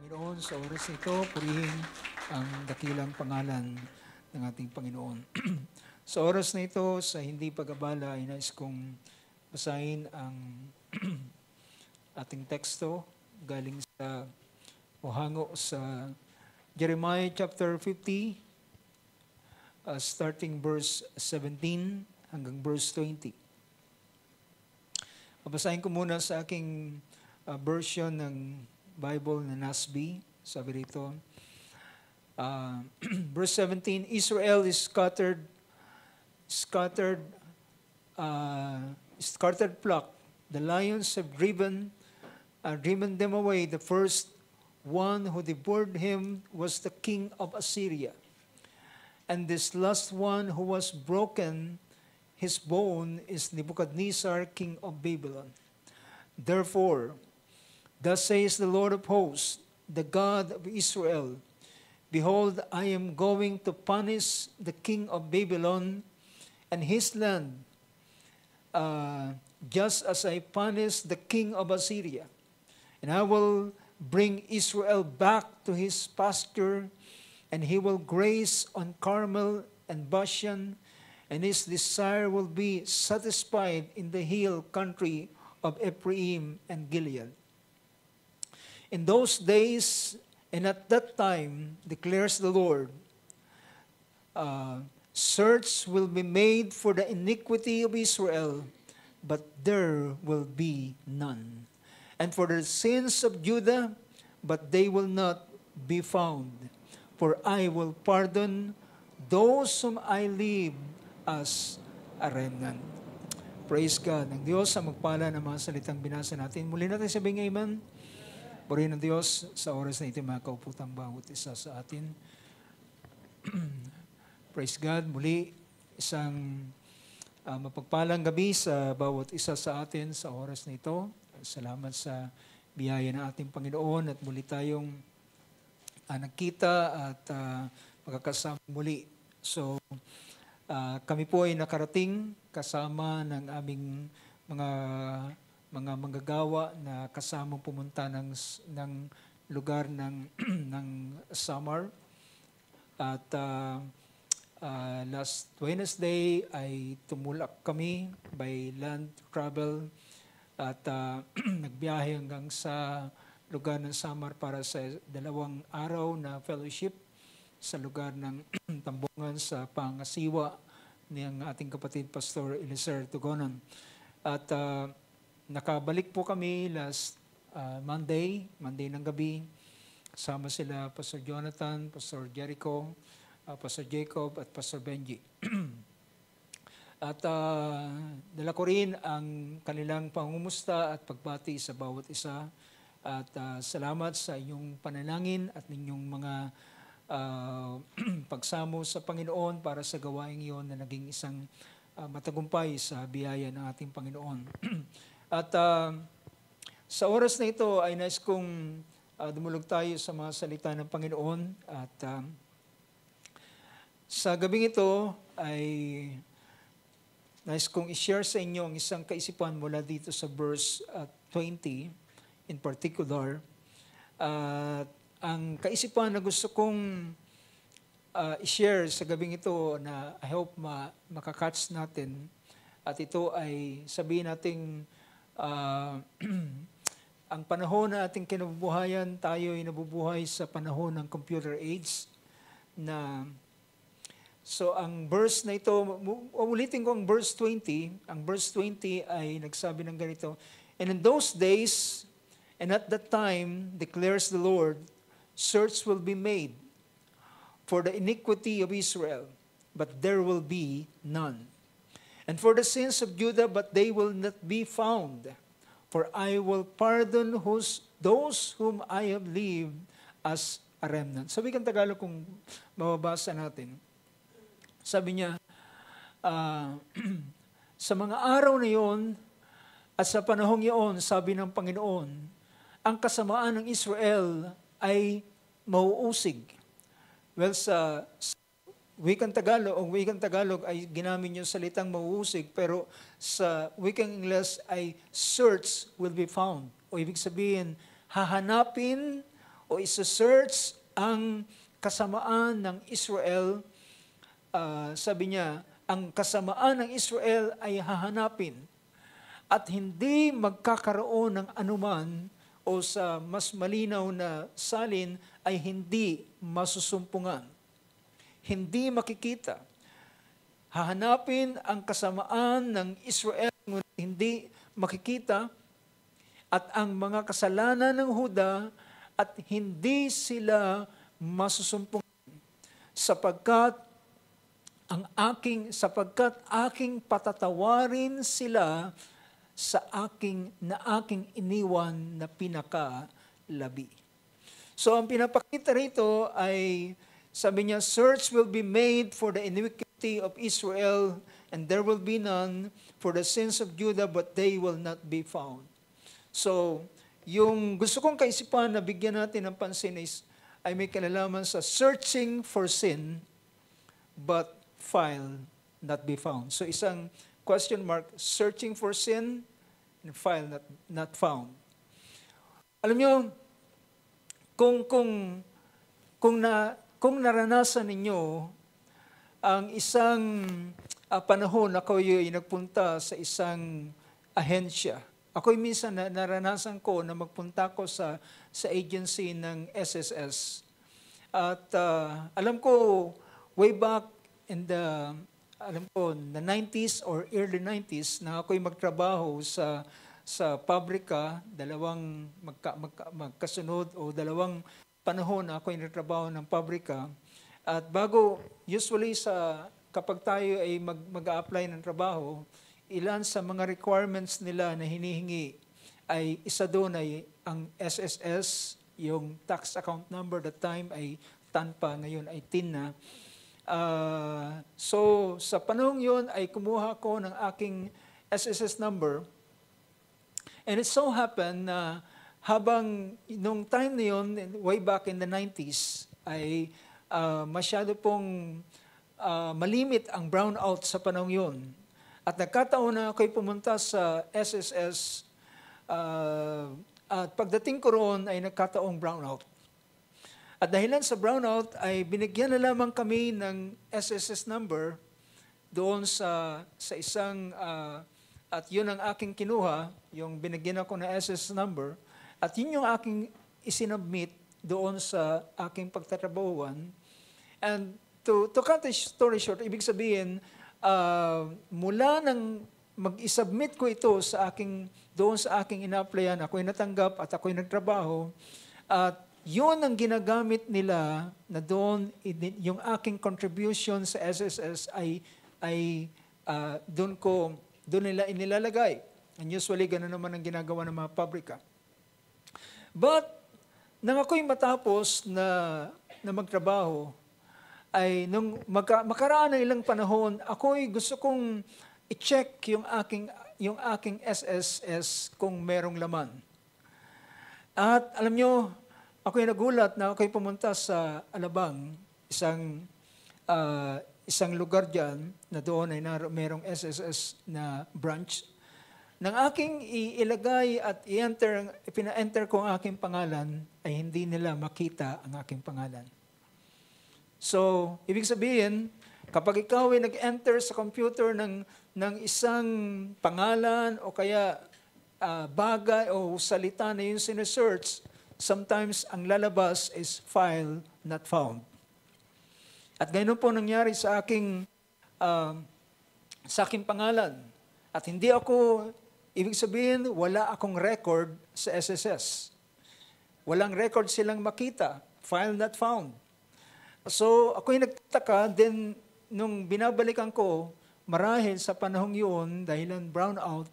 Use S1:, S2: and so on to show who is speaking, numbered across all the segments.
S1: Panginoon, sa oras nito, purihin ang dakilang pangalan ng ating Panginoon. Sa oras na ito, sa hindi pag-abala, ay nais kong basahin ang ating teksto galing sa o hango sa Jeremiah chapter 50, starting verse 17 hanggang verse 20. Babasahin ko muna sa aking version ng Bible na NASB. Sabi rito, verse 17, Israel is scattered flock. The lions have driven them away. The first one who devoured him was the king of Assyria. And this last one who was broken, his bone, is Nebuchadnezzar, king of Babylon. Therefore, thus says the Lord of hosts, the God of Israel, behold, I am going to punish the king of Babylon and his land, just as I punished the king of Assyria. And I will bring Israel back to his pasture, and he will graze on Carmel and Bashan, and his desire will be satisfied in the hill country of Ephraim and Gilead. In those days and at that time, declares the Lord, search will be made for the iniquity of Israel, but there will be none. And for the sins of Judah, but they will not be found. For I will pardon those whom I leave as a remnant. Praise God. Ang Diyos ang magpala ng mga salitang binasa natin. Muli natin sabihin amen. Purihin ng Diyos sa oras na ito makakauputang bawat isa sa atin. Praise God. Muli, isang mapagpalang gabi sa bawat isa sa atin sa oras na ito. Salamat sa biyaya ng ating Panginoon at muli tayong nagkita at magkakasama muli. So, kami po ay nakarating kasama ng aming mga manggagawa na kasamang pumunta ng lugar ng Samar. At last Wednesday ay tumulak kami by land travel at nagbiyahe hanggang sa lugar ng Samar para sa 2 araw na fellowship sa lugar ng Tambungan sa pangasiwa ng ating kapatid Pastor Eliezer Tugonon. At nakabalik po kami last Monday ng gabi. Kasama sila Pastor Jonathan, Pastor Jericho, Pastor Jacob at Pastor Benji. At dala ko rin ang kanilang pangumusta at pagbati sa bawat isa. At salamat sa inyong panalangin at ninyong mga pagsamo sa Panginoon para sa gawaing iyon na naging isang matagumpay sa biyaya ng ating Panginoon. At sa oras na ito ay nais kong dumulog tayo sa mga salita ng Panginoon. At sa gabing ito ay nais kong i-share sa inyo ang isang kaisipan mula dito sa verse 20 in particular. Ang kaisipan na gusto kong i-share sa gabing ito na I hope makakatch natin at ito ay sabihin nating ang panahon na ating kinabubuhayan, tayo ay nabubuhay sa panahon ng computer age na so ang verse na ito, ulitin ko ang verse 20, ang verse 20 ay nagsabi ng ganito, and in those days and at that time, declares the Lord, search will be made for the iniquity of Israel, but there will be none. And for the sins of Judah, but they will not be found. For I will pardon those whom I have leaved as a remnant. Sabi kang Tagalog kung mababasa natin. Sabi niya, sa mga araw na yon at sa panahong iyon, sabi ng Panginoon, ang kasamaan ng Israel ay mauusig. Well, sa wikang Tagalog ay ginamit yung salitang mauusig, pero sa wikang Ingles ay search will be found. O ibig sabihin, hahanapin o isa-search ang kasamaan ng Israel, sabi niya, ang kasamaan ng Israel ay hahanapin at hindi magkakaroon ng anuman o sa mas malinaw na salin ay hindi masusumpungan. Hindi makikita. Hahanapin ang kasamaan ng Israel ngunit hindi makikita at ang mga kasalanan ng Huda at hindi sila masusumpungan sapagkat aking patatawarin sila sa aking iniwan na pinakalabi. So ang pinapakita rito ay sabi niya, search will be made for the iniquity of Israel and there will be none for the sins of Judah but they will not be found. So yung gusto kong kaisipan na bigyan natin ng pansin ay may kinalaman sa searching for sin but file not be found. So isang question mark, searching for sin and file not found. Alam nyo, kung naranasan ninyo ang isang panahon ako ay nagpunta sa isang ahensya. Ako'y minsan naranasan ko na magpunta ko sa agency ng SSS. At alam ko, way back in the 90s or early 90s na ako'y magtrabaho sa pabrika, dalawang magkasunod o dalawang panahon na ako'y nagtrabaho ng pabrika. At bago, usually kapag tayo ay mag-a-apply ng trabaho, ilan sa mga requirements nila na hinihingi ay isa doon ay ang SSS, yung tax account number that time ay TAN pa, ngayon ay TIN na. So sa panahong yun ay kumuha ko ng aking SSS number and it so happened na habang nung time na yun, way back in the 90s, ay masyado pong malimit ang brownout sa panahong yun. At nagkataon na ako'y pumunta sa SSS at pagdating ko roon ay nagkataong brownout. At dahilan sa brownout ay binigyan na lamang kami ng SSS number doon sa isang, at yun ang aking kinuha, yung binigyan ako ng SSS number, at yun yung aking isinubmit doon sa aking pagtatrabahuan. And to cut the story short, ibig sabihin, mula nang mag-isubmit ko ito doon sa aking ina-applyan, ako'y natanggap at ako'y nagtrabaho, at yun ang ginagamit nila na doon, yung aking contribution sa SSS ay doon nila inilalagay. And usually, gano'n naman ang ginagawa ng mga pabrika. But, nang ako'y matapos na magtrabaho, ay nung makaraan ng ilang panahon, ako'y gusto kong i-check yung aking SSS kung merong laman. At alam nyo, ako'y nagulat na ako'y pumunta sa Alabang, isang lugar dyan na doon ay merong SSS na branch. Nang aking ilagay at pina-enter ko ang aking pangalan, ay hindi nila makita ang aking pangalan. So, ibig sabihin, kapag ikaw ay nag-enter sa computer ng isang pangalan o kaya bagay o salita na yung sinesearch, sometimes ang lalabas is file not found. At ganoon po nangyari sa aking pangalan. At hindi ako, ibig sabihin, wala akong record sa SSS. Walang record silang makita, file not found. So, ako'y nagtataka, then nung binabalikan ko, marahil sa panahong yun, dahilan brownout,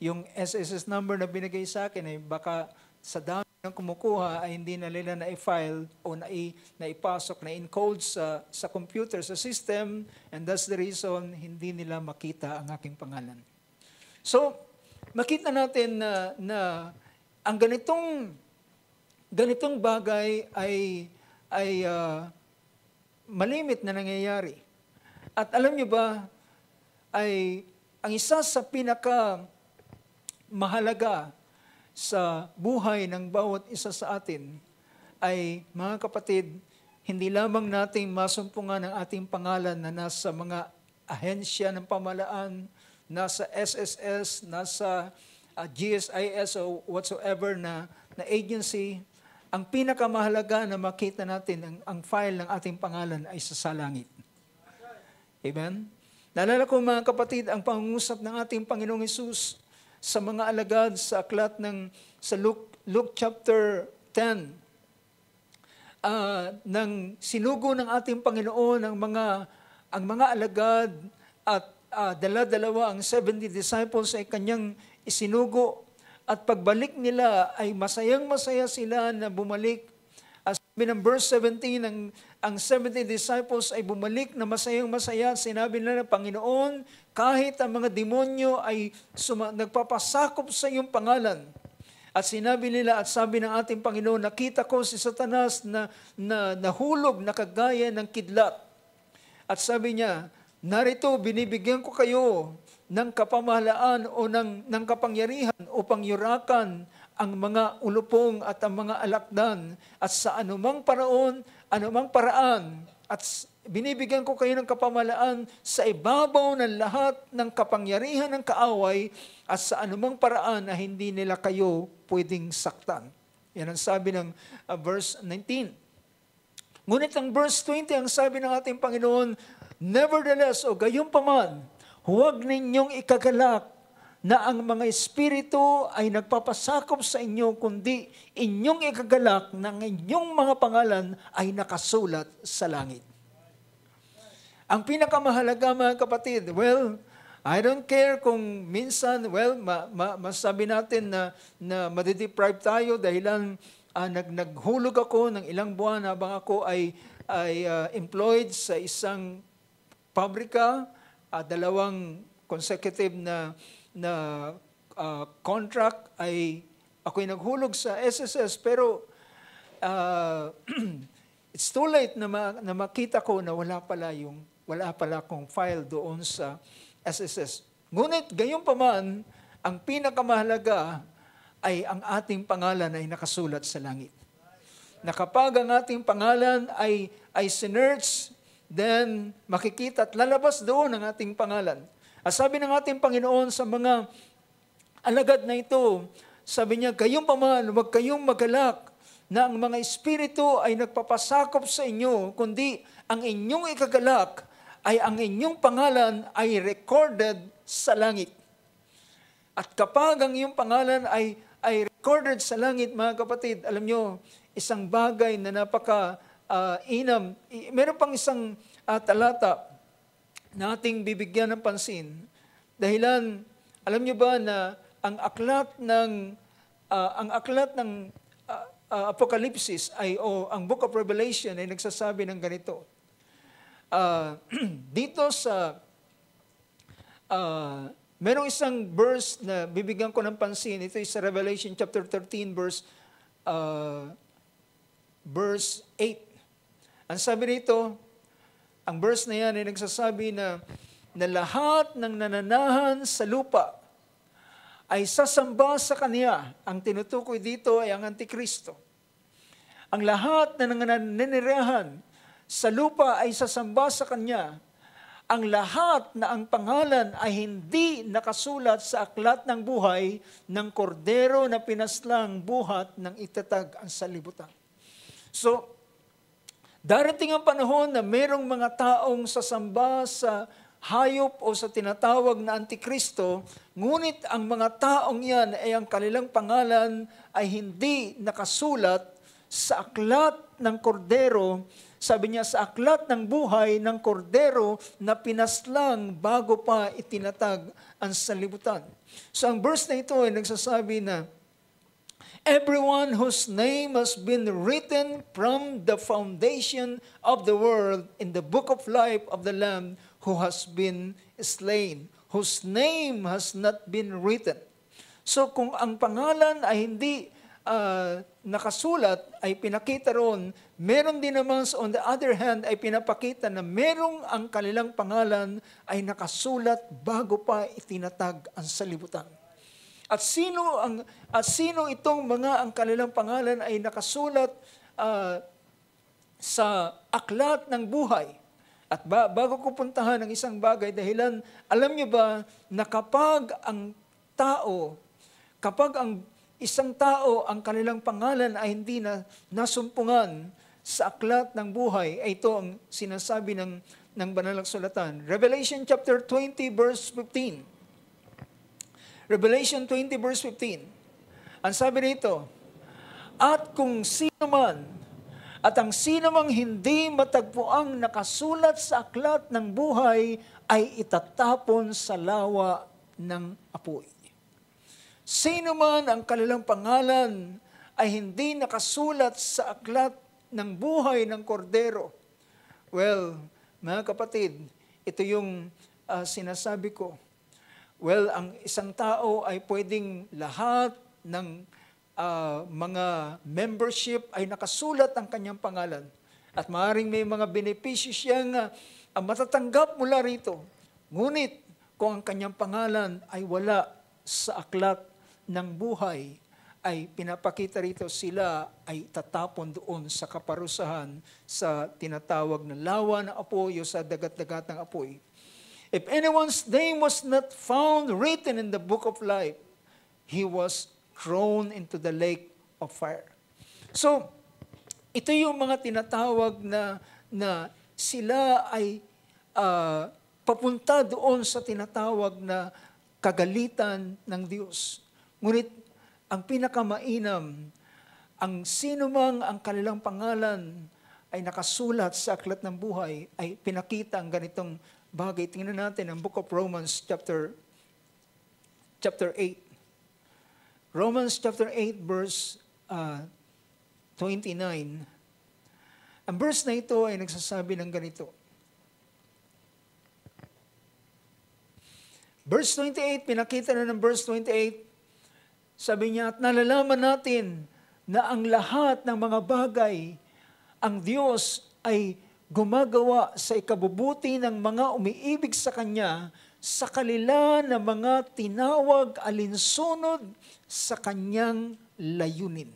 S1: yung SSS number na binigay sa akin ay baka sa dami ng kumukuha ay hindi na nila na-file o naipasok, na-encode sa computer, sa system, and that's the reason hindi nila makita ang aking pangalan. So, makita natin na ang ganitong bagay ay malimit na nangyayari. At alam niyo ba, ay ang isa sa mahalaga sa buhay ng bawat isa sa atin ay, mga kapatid, hindi lamang nating masumpungan ang ating pangalan na nasa mga ahensya ng pamahalaan, nasa SSS, nasa GSIS o whatsoever na agency. Ang pinakamahalaga na makita natin, ang file ng ating pangalan ay sa langit. Amen? Naalala ko mga kapatid, ang pangungusap ng ating Panginoong Hesus sa mga alagad sa aklat sa Luke chapter 10, nang sinugo ng ating Panginoon ang mga alagad at dala-dalawa ang 70 disciples ay kanyang isinugo, at pagbalik nila ay masayang-masaya sila na bumalik. As sabi ng verse 17, ang 70 disciples ay bumalik na masayang-masaya. Sinabi nila, Panginoon, kahit ang mga demonyo ay nagpapasakop sa iyong pangalan. At sinabi nila, at sabi ng ating Panginoon, nakita ko si Satanas na nahulog na kagaya ng kidlat. At sabi niya, narito, binibigyan ko kayo ng kapamahalaan o ng kapangyarihan upang yurakan ang mga ulupong at ang mga alakdan, at sa anumang paraan, at binibigyan ko kayo ng kapamahalaan sa ibabaw ng lahat ng kapangyarihan ng kaaway, at sa anumang paraan na hindi nila kayo pwedeng saktan. Yan ang sabi ng verse 19. Ngunit ang verse 20, ang sabi ng ating Panginoon, nevertheless, o gayunpaman, huwag ninyong ikagalak na ang mga espiritu ay nagpapasakop sa inyo, kundi inyong ikagalak na ang inyong mga pangalan ay nakasulat sa langit. Ang pinakamahalaga mga kapatid, I don't care kung minsan, masabi natin na madideprive tayo dahilan naghulog ako ng ilang buwan habang ako ay employed sa isang pabrika, 2 consecutive na contract ay ako'y naghulog sa SSS, pero it's too late na makita ko na wala pala akong file doon sa SSS. Ngunit gayunpaman, ang pinakamahalaga ay ang ating pangalan ay nakasulat sa langit. Na kapag ang ating pangalan ay sinearch, then makikita at lalabas doon ang ating pangalan. At sabi ng ating Panginoon sa mga alagad na ito, sabi niya, gayunpaman, huwag kayong magalak na ang mga espiritu ay nagpapasakop sa inyo, kundi ang inyong ikagalak ay ang inyong pangalan ay recorded sa langit. At kapag ang iyong pangalan ay recorded sa langit, mga kapatid, alam nyo, isang bagay na napaka-inam. Meron pang isang talata na ating bibigyan ng pansin. Dahilan, alam nyo ba na ang aklat ng Apokalipsis o ang Book of Revelation ay nagsasabi ng ganito. Dito sa merong isang verse na bibigyan ko ng pansin. Ito is sa Revelation chapter 13 verse 8. Ang sabi nito, ang verse na yan ay nagsasabi na lahat ng nananahan sa lupa ay sasamba sa Kanya. Ang tinutukoy dito ay ang Antikristo. Ang lahat na nananirahan sa lupa ay sasamba sa Kanya. Ang lahat na ang pangalan ay hindi nakasulat sa aklat ng buhay ng kordero na pinaslang buhat ng itatag ang sanlibutan. So, darating ang panahon na merong mga taong sasamba sa hayop o sa tinatawag na Antikristo, ngunit ang mga taong yan ay ang kanilang pangalan ay hindi nakasulat sa aklat ng kordero. Sabi niya, sa aklat ng buhay ng kordero na pinaslang bago pa itinatag ang sanlibutan. So ang verse na ito ay nagsasabi na, everyone whose name has been written from the foundation of the world in the book of life of the Lamb who has been slain, whose name has not been written. So kung ang pangalan ay hindi nakasulat, ay pinakita roon, meron din naman on the other hand ay pinapakita na merong ang kanilang pangalan ay nakasulat bago pa itinatag ang sanlibutan. At sino itong mga ang kanilang pangalan ay nakasulat ah, sa aklat ng buhay. At bago ko puntahan ang isang bagay, dahilan, alam niyo ba na kapag ang isang tao, ang kanilang pangalan ay hindi na nasumpungan sa aklat ng buhay, ay ito ang sinasabi ng banal na kasulatan. Revelation chapter 20 verse 15. Revelation 20 verse 15. Ang sabi rito, at kung sino man, at ang sino mang hindi matagpuang nakasulat sa aklat ng buhay ay itatapon sa lawa ng apoy. Sino man ang kanilang pangalan ay hindi nakasulat sa aklat ng buhay ng kordero. Well, mga kapatid, ito yung sinasabi ko. Well, ang isang tao ay pwedeng lahat ng mga membership ay nakasulat ang kanyang pangalan. At maaaring may mga benepisyo siyang matatanggap mula rito. Ngunit kung ang kanyang pangalan ay wala sa aklat ng buhay, ay pinapakita rito sila ay tatapon doon sa kaparusahan sa tinatawag na lawa ng apoy o sa dagat-dagat ng apoy. If anyone's name was not found written in the book of life, he was thrown into the lake of fire. So, ito yung mga tinatawag na sila ay papunta doon sa tinatawag na kagalitan ng Diyos. Ngunit, ang pinakamainam, ang sino mang ang kanilang pangalan ay nakasulat sa aklat ng buhay, ay pinakita ang ganitong bagay. Tingnan natin ang Book of Romans chapter 8. Romans chapter 8 verse 29. Ang verse na ito ay nagsasabi ng ganito. Verse 28, pinakita na ng verse 28, sabi niya, at nalalaman natin na ang lahat ng mga bagay, ang Diyos ay gumagawa sa ikabubuti ng mga umiibig sa Kanya, sa kanila na mga tinawag alinsunod sa Kanyang layunin.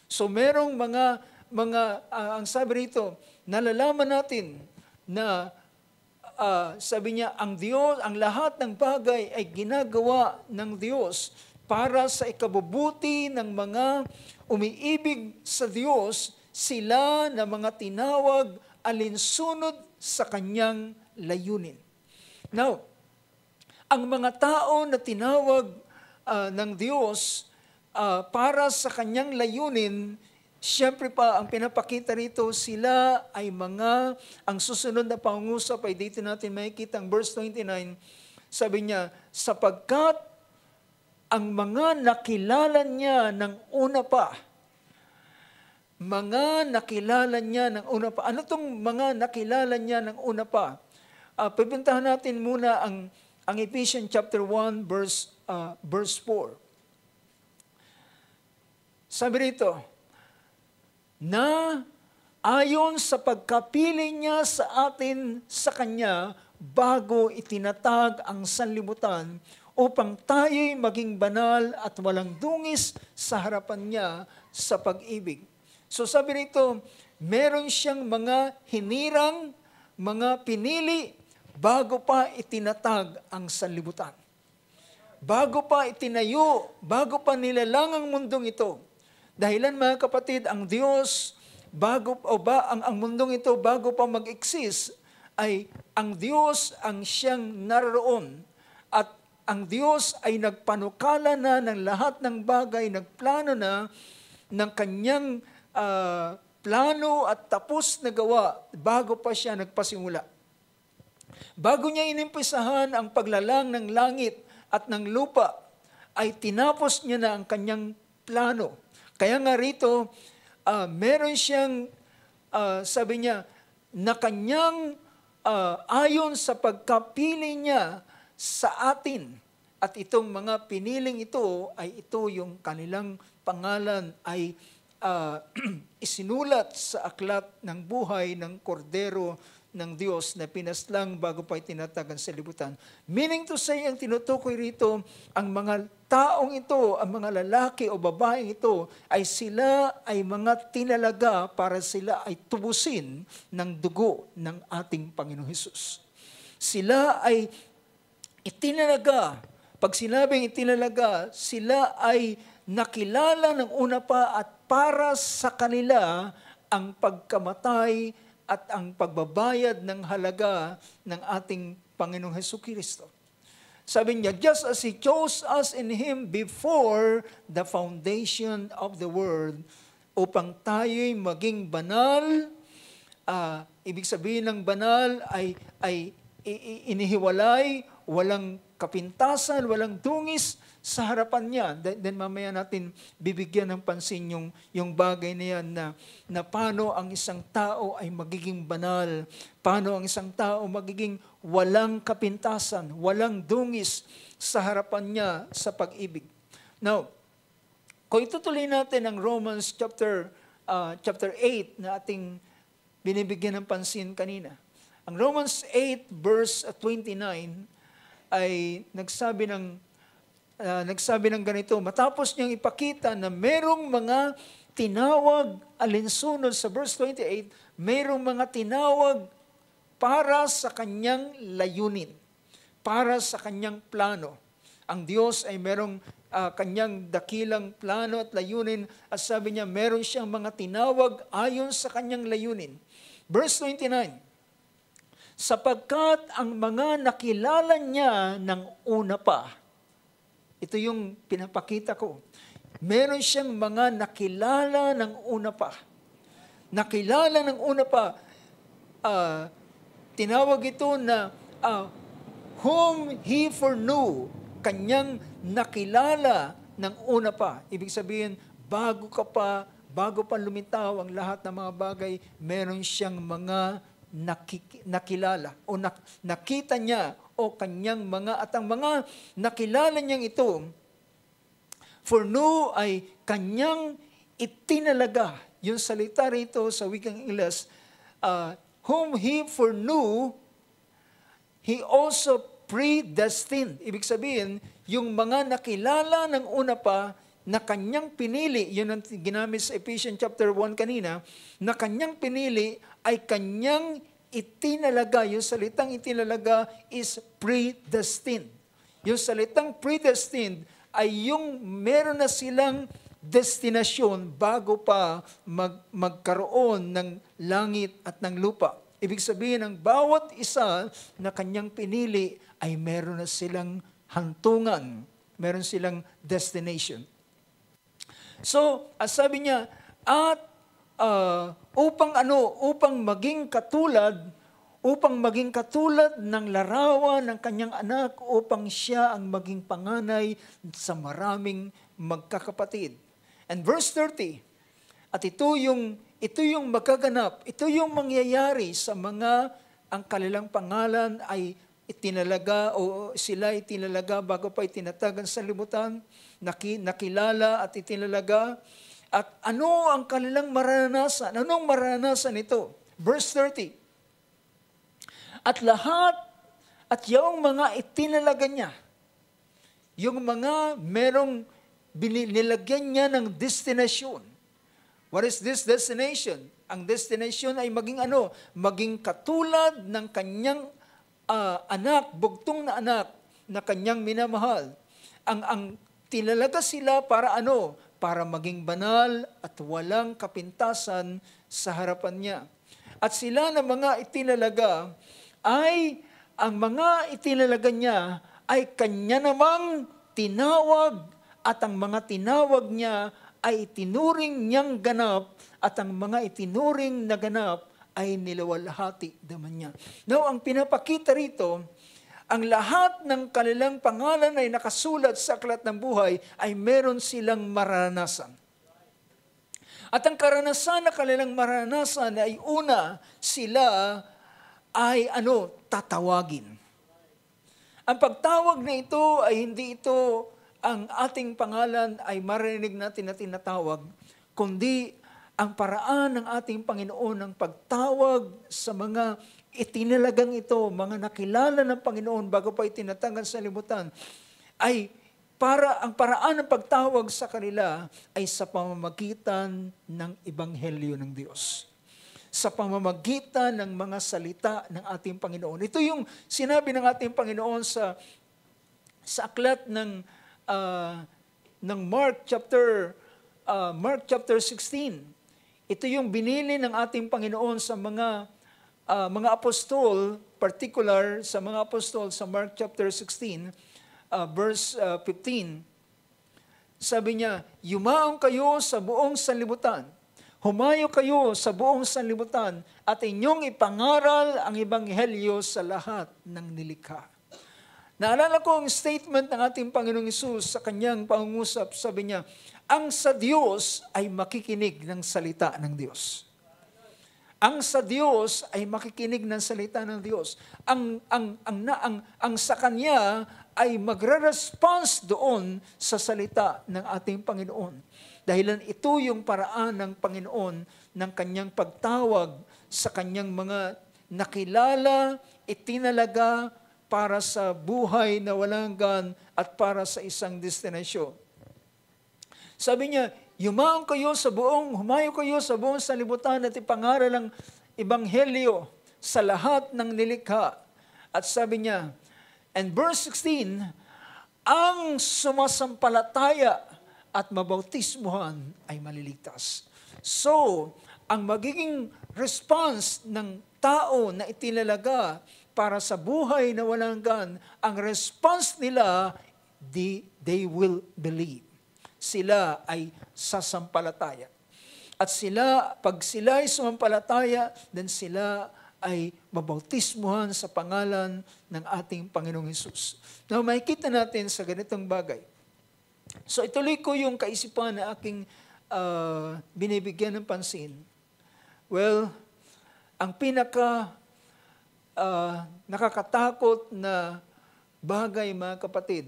S1: So merong mga ang sabi rito, nalalaman natin na sabi niya, ang Diyos, ang lahat ng bagay ay ginagawa ng Diyos para sa ikabubuti ng mga umiibig sa Diyos, sila na mga tinawag alinsunod sa Kanyang layunin. Now, ang mga tao na tinawag ng Diyos para sa Kanyang layunin, siyempre pa ang pinapakita rito, sila ay ang susunod na pangungusap ay dito natin makikita ang verse 29, sabi niya, sapagkat ang mga nakilala niya ng una pa, mga nakilala niya ng una pa. Ano itong mga nakilala niya ng una pa? Pipintahan natin muna ang Ephesians chapter 1 verse 4. Sabi rito, na ayon sa pagkapili niya sa atin sa Kanya bago itinatag ang sanlibutan upang tayo'y maging banal at walang dungis sa harapan niya sa pag-ibig. So sabi rito, meron siyang mga hinirang, mga pinili bago pa itinatag ang sanlibutan. Bago pa itinayo, bago pa nilalang ang mundong ito. Dahilan mga kapatid, ang Diyos, ang mundong ito bago pa mag-exist, ay ang Diyos ang siyang naroon. At ang Diyos ay nagpanukala na ng lahat ng bagay, nagplano na ng Kanyang plano at tapos na gawa bago pa siya nagpasimula. Bago niya inimpisahan ang paglalang ng langit at ng lupa, ay tinapos niya na ang Kanyang plano. Kaya nga rito, meron siyang, sabi niya, na Kanyang ayon sa pagkapili niya sa atin. At itong mga piniling ito, ay ito yung kanilang pangalan ay isinulat sa aklat ng buhay ng kordero ng Diyos na pinaslang bago pa itinatag ang sanlibutan. Meaning to say, ang tinutukoy rito, ang mga taong ito, ang mga lalaki o babaeng ito, ay sila ay mga tinalaga para sila ay tubusin ng dugo ng ating Panginoong Hesus. Sila ay itinalaga. Pag sinabing itinalaga, sila ay nakilala ng una pa at para sa kanila ang pagkamatay at ang pagbabayad ng halaga ng ating Panginoong Hesukristo. Sabi niya, just as He chose us in Him before the foundation of the world, upang tayo'y maging banal, ibig sabihin ng banal ay inihiwalay, walang kapintasan, walang dungis sa harapan niya. Then mamaya natin bibigyan ng pansin yung bagay na yan na paano ang isang tao ay magiging banal, paano ang isang tao magiging walang kapintasan, walang dungis sa harapan niya sa pag-ibig. Now, kung itutuloy natin ang Romans chapter 8 na ating binibigyan ng pansin kanina. Ang Romans 8 verse 29 ay nagsabi ng ganito, matapos niyang ipakita na merong mga tinawag, alinsunod sa verse 28, merong mga tinawag para sa kanyang layunin, para sa kanyang plano. Ang Diyos ay merong kanyang dakilang plano at layunin at sabi niya, meron siyang mga tinawag ayon sa kanyang layunin. Verse 29, sapagkat ang mga nakilala niya ng una pa. Ito yung pinapakita ko. Meron siyang mga nakilala ng una pa. Nakilala ng una pa. Tinawag ito na whom He foreknew. Kanyang nakilala ng una pa. Ibig sabihin, bago pa lumitaw ang lahat ng mga bagay, meron siyang mga nakilala o nakita niya o kanyang mga at ang mga nakilala niyang ito, foreknew ay kanyang itinalaga. Yung salita rito sa wikang Ingles, whom He foreknew, He also predestined. Ibig sabihin, yung mga nakilala ng una pa, na kanyang pinili, yun ang ginamit sa Ephesians chapter 1 kanina, na kanyang pinili ay kanyang itinalaga. Yung salitang itinalaga is predestined. Yung salitang predestined ay yung meron na silang destinasyon bago pa magkaroon ng langit at ng lupa. Ibig sabihin, ang bawat isa na kanyang pinili ay meron na silang hantungan, meron silang destination. So, sabi niya, at upang maging katulad ng larawan ng kanyang anak, upang siya ang maging panganay sa maraming magkakapatid. And verse 30, at ito yung magaganap, ito yung mangyayari sa mga ang kanilang pangalan ay itinalaga o sila itinalaga bago pa itinatag ang sanlibutan, nakilala at itinalaga. At ano ang kanilang maranasan? Anong maranasan ito? Verse 30. At lahat at yung mga itinalaga niya, yung mga merong nilagyan niya ng destination. What is this destination? Ang destination ay maging katulad ng kanyang anak, bugtong na anak na kanyang minamahal. Ang tinalaga sila para para maging banal at walang kapintasan sa harapan niya. At sila na mga itinalaga ay, ang mga itinalaga niya ay kanya namang tinawag at ang mga tinawag niya ay itinuring niyang ganap at ang mga itinuring na ganap ay nilawalhati naman niya. Now, ang pinapakita rito, ang lahat ng kanilang pangalan ay nakasulat sa aklat ng buhay ay meron silang maranasan. At ang karanasan na kanilang maranasan ay una, sila ay tatawagin. Ang pagtawag na ito ay hindi ito ang ating pangalan ay marinig natin na tinatawag, kundi ang paraan ng ating Panginoon ng pagtawag sa mga itinalagang ito, mga nakilala ng Panginoon bago pa itinatanggal sa libutan, ay ang paraan ng pagtawag sa kanila ay sa pamamagitan ng Ebanghelyo ng Diyos. Sa pamamagitan ng mga salita ng ating Panginoon. Ito yung sinabi ng ating Panginoon sa aklat ng Mark chapter 16. Ito yung binili ng ating Panginoon sa mga apostol, particular sa mga apostol sa Mark chapter 16, verse 15. Sabi niya, yumaong kayo sa buong sanlibutan, humayo kayo sa buong sanlibutan, at inyong ipangaral ang Ebanghelyo sa lahat ng nilikha. Naalala ko ang statement ng ating Panginoong Hesus sa kanyang pangungusap, sabi niya, ang sa Diyos ay makikinig ng salita ng Diyos. Ang sa Diyos ay makikinig ng salita ng Diyos. Ang sa Kanya ay magre-response doon sa salita ng ating Panginoon. Dahilan ito yung paraan ng Panginoon ng Kanyang pagtawag sa Kanyang mga nakilala, itinalaga para sa buhay na walang hanggan at para sa isang destinasyon. Sabi niya, humayo kayo sa buong sanlibutan at ipangaral ang Ebanghelyo sa lahat ng nilikha. At sabi niya, and verse 16, ang sumasampalataya at mabautismuhan ay maliligtas. So, ang magiging response ng tao na itinalaga para sa buhay na walang hanggan, ang response nila, they will believe. Sila ay sasampalataya. At pag sila ay sumampalataya, then sila ay mabautismuhan sa pangalan ng ating Panginoong Hesus. Now, makikita natin sa ganitong bagay. So, ituloy ko yung kaisipan na aking binibigyan ng pansin. Well, ang nakakatakot na bagay, mga kapatid,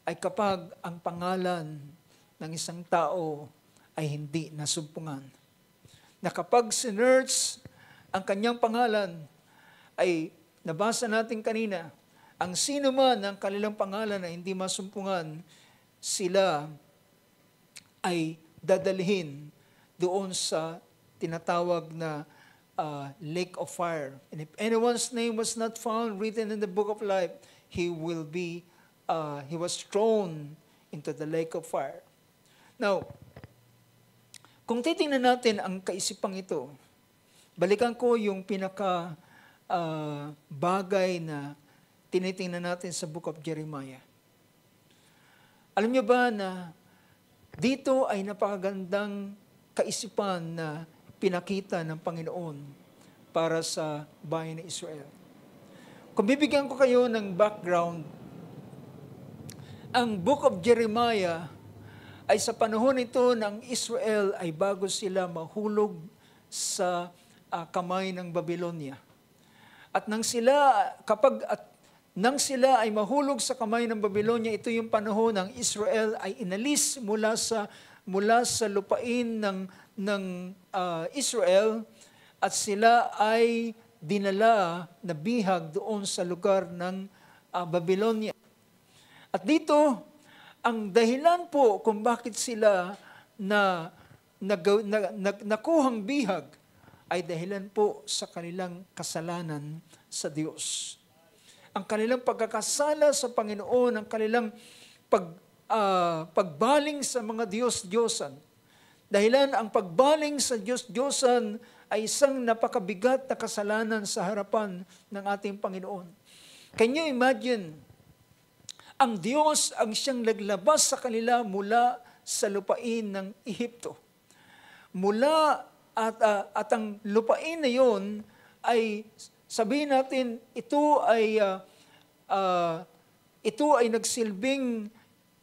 S1: ay kapag ang pangalan ng isang tao ay hindi nasumpungan. Na kapag sinerch ang kanyang pangalan, ay nabasa natin kanina, ang sino man ang kanilang pangalan na hindi masumpungan, sila ay dadalhin doon sa tinatawag na lake of fire. And if anyone's name was not found written in the book of life, he was thrown into the lake of fire. Now, kung titingnan natin ang kaisipang ito, balikan ko yung bagay na tinitingnan natin sa book of Jeremiah. Alam niyo ba na dito ay napakagandang kaisipan na pinakita ng Panginoon para sa bayan ng Israel. Kung bibigyan ko kayo ng background, ang book of Jeremiah ay sa panahon ito ng Israel ay bago sila mahulog sa kamay ng Babylonia. At nang sila ay mahulog sa kamay ng Babylonia, ito yung panahon ng Israel ay inalis mula sa lupain ng Israel, at sila ay dinala na bihag doon sa lugar ng Babylonia. At dito, ang dahilan po kung bakit sila nakuhang bihag ay dahilan po sa kanilang kasalanan sa Diyos. Ang kanilang pagkakasala sa Panginoon, ang kanilang pagbaling sa mga Diyos-Diyosan. Dahilan ang pagbaling sa Diyos-Diyosan ay isang napakabigat na kasalanan sa harapan ng ating Panginoon. Can you imagine? Ang Diyos ang siyang naglabas sa kanila mula sa lupain ng Ehipto. At ang lupain na yon ay, sabihin natin, ito ay nagsilbing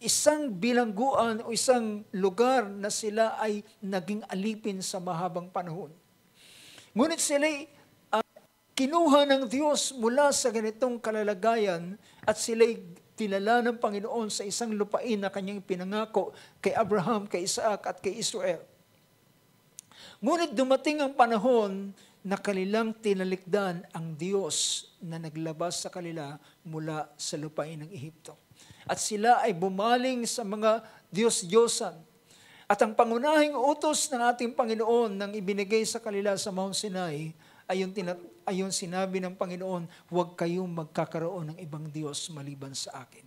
S1: isang bilangguan o isang lugar na sila ay naging alipin sa mahabang panahon. Ngunit sila kinuha ng Diyos mula sa ganitong kalalagayan at sila'y tinala ng Panginoon sa isang lupain na kanyang pinangako kay Abraham, kay Isaac at kay Israel. Ngunit dumating ang panahon na kanilang tinalikdan ang Diyos na naglabas sa kanila mula sa lupain ng Ehipto. At sila ay bumaling sa mga Diyos-Diyosan. At ang pangunahing utos ng ating Panginoon nang ibinigay sa kanila sa Mount Sinai ay yung sinabi ng Panginoon, huwag kayong magkakaroon ng ibang Diyos maliban sa akin.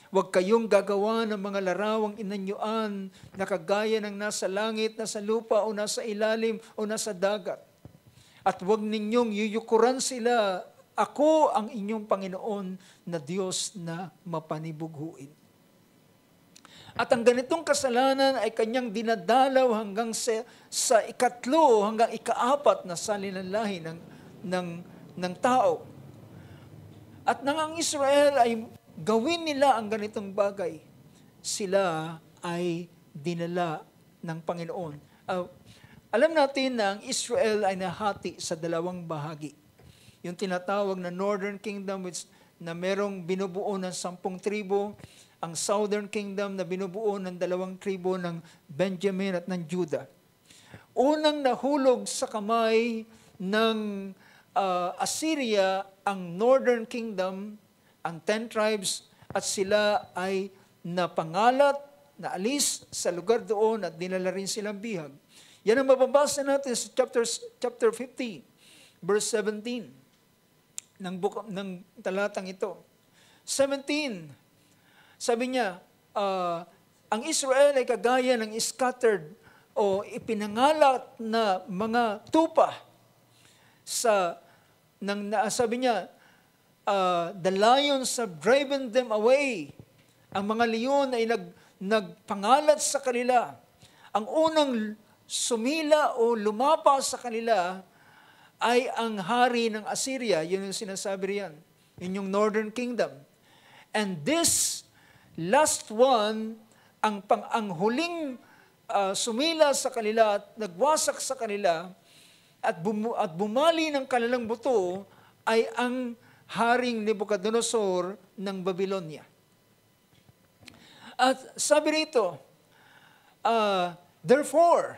S1: Huwag kayong gagawa ng mga larawang inanyuan na kagaya ng nasa langit, nasa lupa, o nasa ilalim, o nasa dagat. At huwag ninyong yuyukuran sila, ako ang inyong Panginoon na Diyos na mapanibughuin. At ang ganitong kasalanan ay kanyang dinadalaw hanggang sa ikatlo, hanggang ikaapat na salinanlahi ng tao. At nang ang Israel ay gawin nila ang ganitong bagay, sila ay dinala ng Panginoon. Alam natin na ang Israel ay nahati sa dalawang bahagi. Yung tinatawag na Northern Kingdom, na merong binubuo ng 10 tribo, ang Southern Kingdom na binubuo ng 2 tribo ng Benjamin at ng Judah. Unang nahulog sa kamay ng Assyria ang Northern Kingdom, ang 10 tribes, at sila ay napangalat, naalis sa lugar doon at dinala rin silang bihag. Yan ang mababasa natin sa chapter 50, verse 17 ng talatang ito. 17, sabi niya, ang Israel ay kagaya ng scattered o ipinangalat na mga tupa sabi niya, the lions have driven them away. Ang mga leon ay nagpangalat sa kanila. Ang unang sumila o lumapa sa kanila ay ang hari ng Assyria. Yun yung sinasabi riyan. Yun yung Northern Kingdom. And this last one, ang huling sumila sa kanila at nagwasak sa kanila at bumali ng kanilang buto ay ang haring Nebuchadnezzar ng Babylonia. At sabi rito, therefore,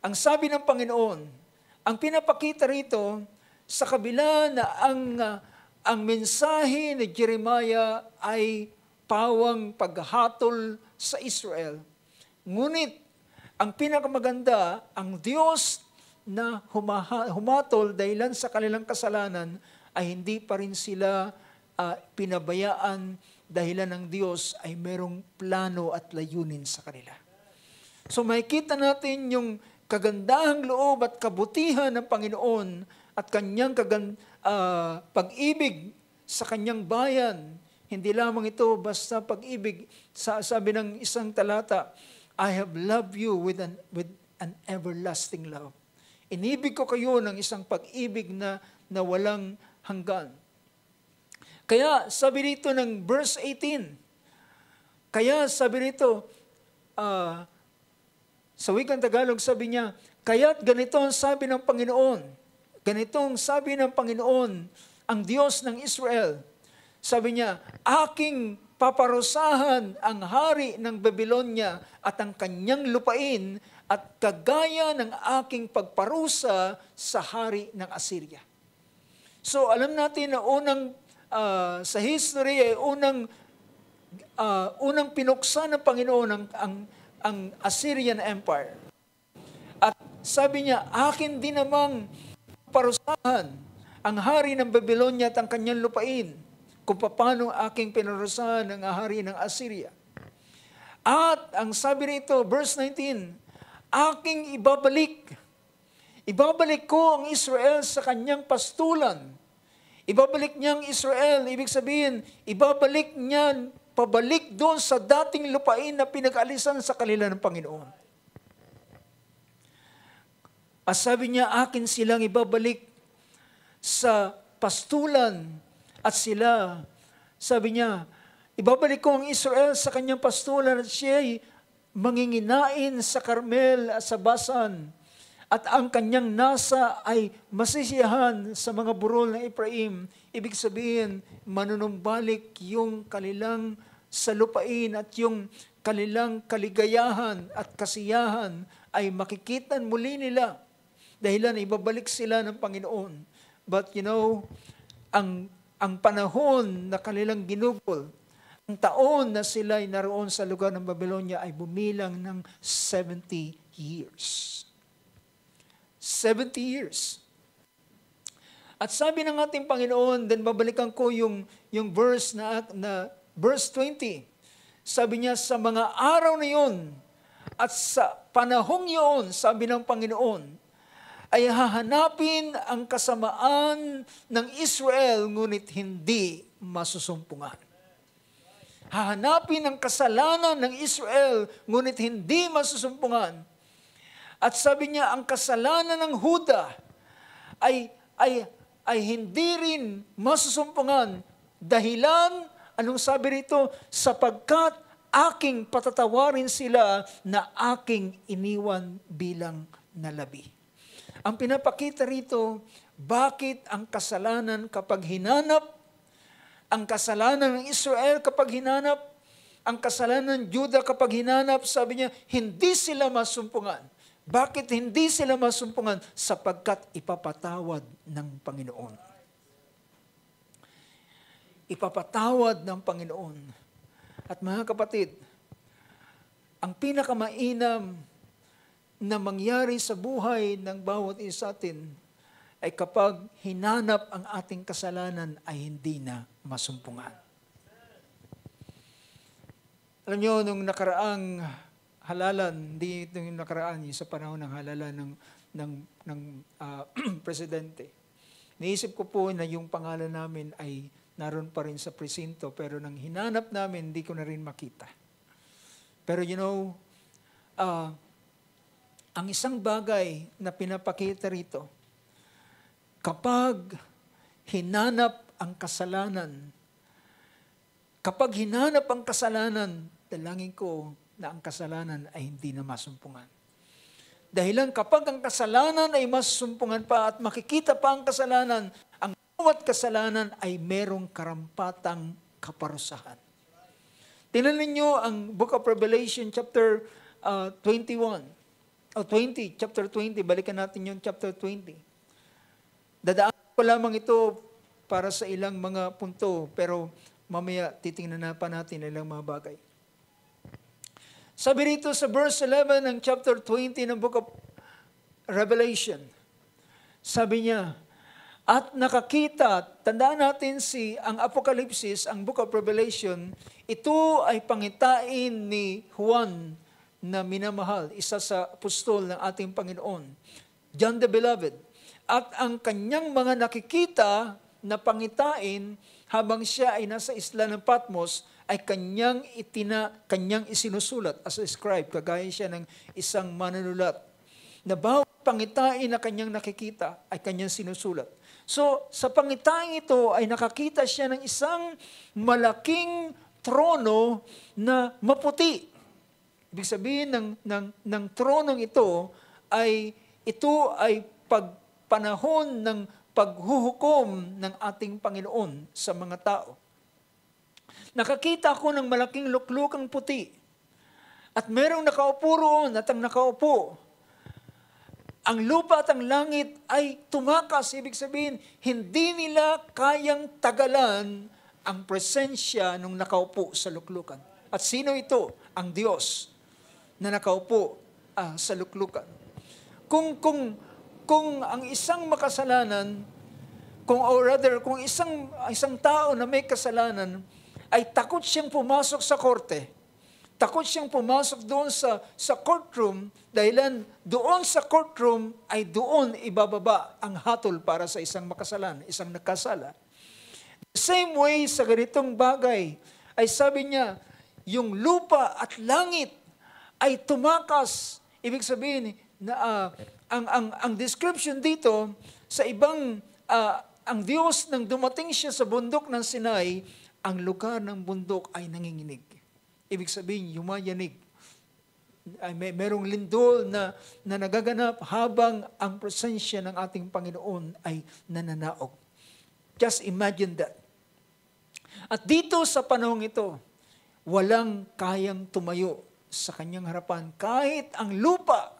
S1: ang sabi ng Panginoon, ang pinapakita rito, sa kabila na ang mensahe ni Jeremiah ay pawang paghatol sa Israel. Ngunit, ang pinakamaganda, ang Diyos na humatol dahilan sa kanilang kasalanan, ay hindi pa rin sila pinabayaan dahilan ng Diyos ay merong plano at layunin sa kanila. So makikita natin yung kagandahang loob at kabutihan ng Panginoon at kanyang pag-ibig sa kanyang bayan. Hindi lamang ito basta pag-ibig. Sabi ng isang talata, I have loved you with an everlasting love. Inibig ko kayo ng isang pag-ibig na walang hanggan. Kaya sabi dito ng verse 18, kaya sabi dito, sa wikang Tagalog sabi niya, kaya't ganito ang sabi ng Panginoon, ganitong sabi ng Panginoon, ang Diyos ng Israel. Sabi niya, aking paparusahan ang hari ng Babylonia at ang kanyang lupain at kagaya ng aking pagparusa sa hari ng Assyria. So alam natin na sa history ay unang pinuksa ng Panginoon ang Assyrian Empire. At sabi niya, akin din namang parusahan ang hari ng Babylonia at ang kanyang lupain, kung paano aking pinarusahan ang hari ng Assyria. At ang sabi rito, verse 19, aking ibabalik ko ang Israel sa kanyang pastulan. Ibabalik niya ang Israel, ibig sabihin, ibabalik niya, pabalik doon sa dating lupain na pinag-alisan sa kanila ng Panginoon. At sabi niya, akin silang ibabalik sa pastulan at sila, sabi niya, ibabalik ko ang Israel sa kanyang pastulan at siya'y manginginain sa Carmel at sa Basan. At ang kanyang nasa ay masisiyahan sa mga burol ng Ephraim. Ibig sabihin, manunumbalik yung kanilang salupain at yung kanilang kaligayahan at kasiyahan ay makikita muli nila. Dahilan ibabalik sila ng Panginoon. But ang panahon na kanilang ginugol, ang taon na sila ay naroon sa lugar ng Babylonia ay bumilang ng 70 years. 70 years. At sabi ng ating Panginoon, then babalikan ko yung verse na verse 20. Sabi niya, sa mga araw na yun at sa panahong yun, sabi ng Panginoon, ay hahanapin ang kasamaan ng Israel, ngunit hindi masusumpungan. Hahanapin ang kasalanan ng Israel, ngunit hindi masusumpungan. At sabi niya, ang kasalanan ng Huda ay hindi rin masusumpungan. Dahilan, anong sabi rito? Sapagkat aking patatawarin sila na aking iniwan bilang nalabi. Ang pinapakita rito, bakit ang kasalanan kapag hinanap, ang kasalanan ng Israel kapag hinanap, ang kasalanan ng Juda kapag hinanap, sabi niya, hindi sila masumpungan. Bakit hindi sila masumpungan? Sapagkat ipapatawad ng Panginoon. Ipapatawad ng Panginoon. At mga kapatid, ang pinakamainam na mangyari sa buhay ng bawat isa atin ay kapag hinanap ang ating kasalanan ay hindi na masumpungan. Alam niyo, nung nakaraang halalan, hindi ito yung nakaraan, yung sa panahon ng halalan ng presidente. Naisip ko po na yung pangalan namin ay naroon pa rin sa presinto, pero nang hinanap namin, hindi ko na rin makita. Pero ang isang bagay na pinapakita rito, kapag hinanap ang kasalanan, dalangin ko na ang kasalanan ay hindi na masumpungan. Dahilan kapag ang kasalanan ay masumpungan pa at makikita pa ang kasalanan, ang bawat kasalanan ay merong karampatang kaparusahan. Tingnan ninyo ang Book of Revelation chapter 21. Chapter 20. Balikan natin yung chapter 20. Dadaan ko lamang ito para sa ilang mga punto, pero mamaya titingnan pa natin ilang mga bagay. Sabi rito sa verse 11 ng chapter 20 ng Book of Revelation, sabi niya, at nakakita, tandaan natin ang Apokalipsis, ang Book of Revelation, ito ay pangitain ni Juan na minamahal, isa sa apostol ng ating Panginoon, John the Beloved. At ang kanyang mga nakikita na pangitain habang siya ay nasa isla ng Patmos, ay kanyang isinusulat as a scribe, kagaya siya ng isang manunulat. Na bawat pangitain na kanyang nakikita ay kanyang sinusulat. So, sa pangitain ito ay nakakita siya ng isang malaking trono na maputi. Ibig sabihin ng tronong ito ay panahon ng paghuhukom ng ating Panginoon sa mga tao. Nakakita ako ng malaking luklukang puti. At merong nakaupo roon at ang nakaupo. Ang lupa at ang langit ay tumakas. Ibig sabihin, hindi nila kayang tagalan ang presensya ng nakaupo sa luklukan. At sino ito? Ang Diyos na nakaupo sa luklukan. Kung ang isang makasalanan, kung isang tao na may kasalanan, ay takot siyang pumasok sa korte. Takot siyang pumasok doon sa courtroom dahilan doon sa courtroom ay doon ibababa ang hatol para sa isang makasalan, isang nagkasala. The same way sa ganitong bagay ay sabi niya, yung lupa at langit ay tumakas. Ibig sabihin na ang description dito sa ibang ang Diyos nang dumating siya sa bundok ng Sinai, ang lugar ng bundok ay nanginginig. Ibig sabihin, yumayanig. Merong lindol na nagaganap habang ang presensya ng ating Panginoon ay nananaog. Just imagine that. At dito sa panahong ito, walang kayang tumayo sa kanyang harapan. Kahit ang lupa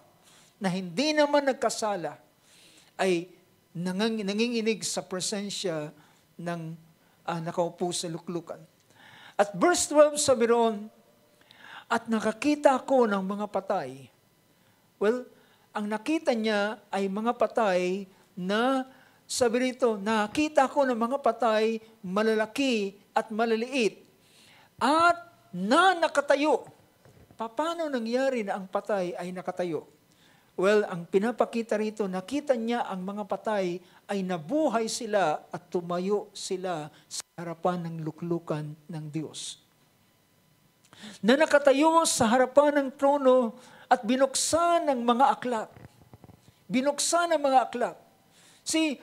S1: na hindi naman nagkasala ay nanginginig sa presensya ng nakaupo sa luklukan. At verse 12 sabi roon, at nakakita ako ng mga patay. Well, ang nakita niya ay mga patay na, sabi rito, nakita ko ng mga patay, malalaki at maliliit, at nakatayo. Paano nangyari na ang patay ay nakatayo? Well, ang pinapakita rito, nakita niya ang mga patay ay nabuhay sila at tumayo sila sa harapan ng luklukan ng Diyos. Na nakatayo sa harapan ng trono at binuksan ng mga aklat. Binuksan ng mga aklat.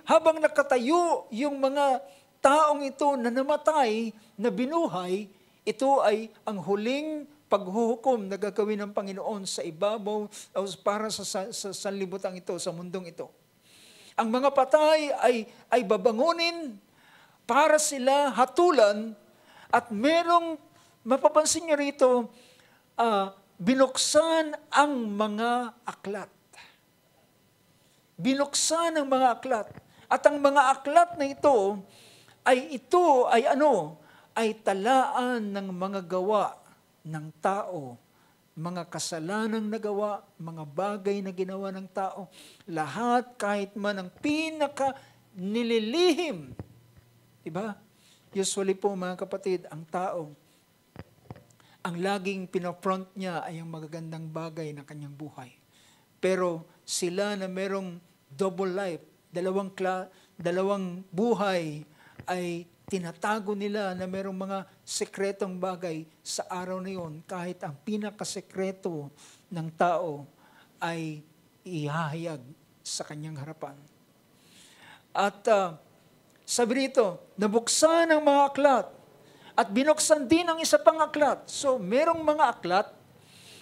S1: Habang nakatayo yung mga taong ito na namatay, na binuhay, ito ay ang huling paghuhukom na gagawin ng Panginoon sa ibabaw o para sa sanlibutan ito, sa mundong ito. Ang mga patay ay babangunin para sila hatulan at merong, mapapansin niyo rito, binuksan ang mga aklat. Binuksan ang mga aklat. At ang mga aklat na ito ay talaan ng mga gawa ng tao, mga kasalanang nagawa, mga bagay na ginawa ng tao, lahat kahit man ang pinaka nililihim. Diba? Usually po mga kapatid, ang tao, ang laging pinafront niya ay ang magagandang bagay ng kanyang buhay. Pero sila na merong double life, dalawang buhay ay tinatago nila na merong mga sekretong bagay sa araw na yon, kahit ang pinakasekreto ng tao ay ihahayag sa kanyang harapan. At sabi rito, nabuksan ang mga aklat at binuksan din ang isa pang aklat. So merong mga aklat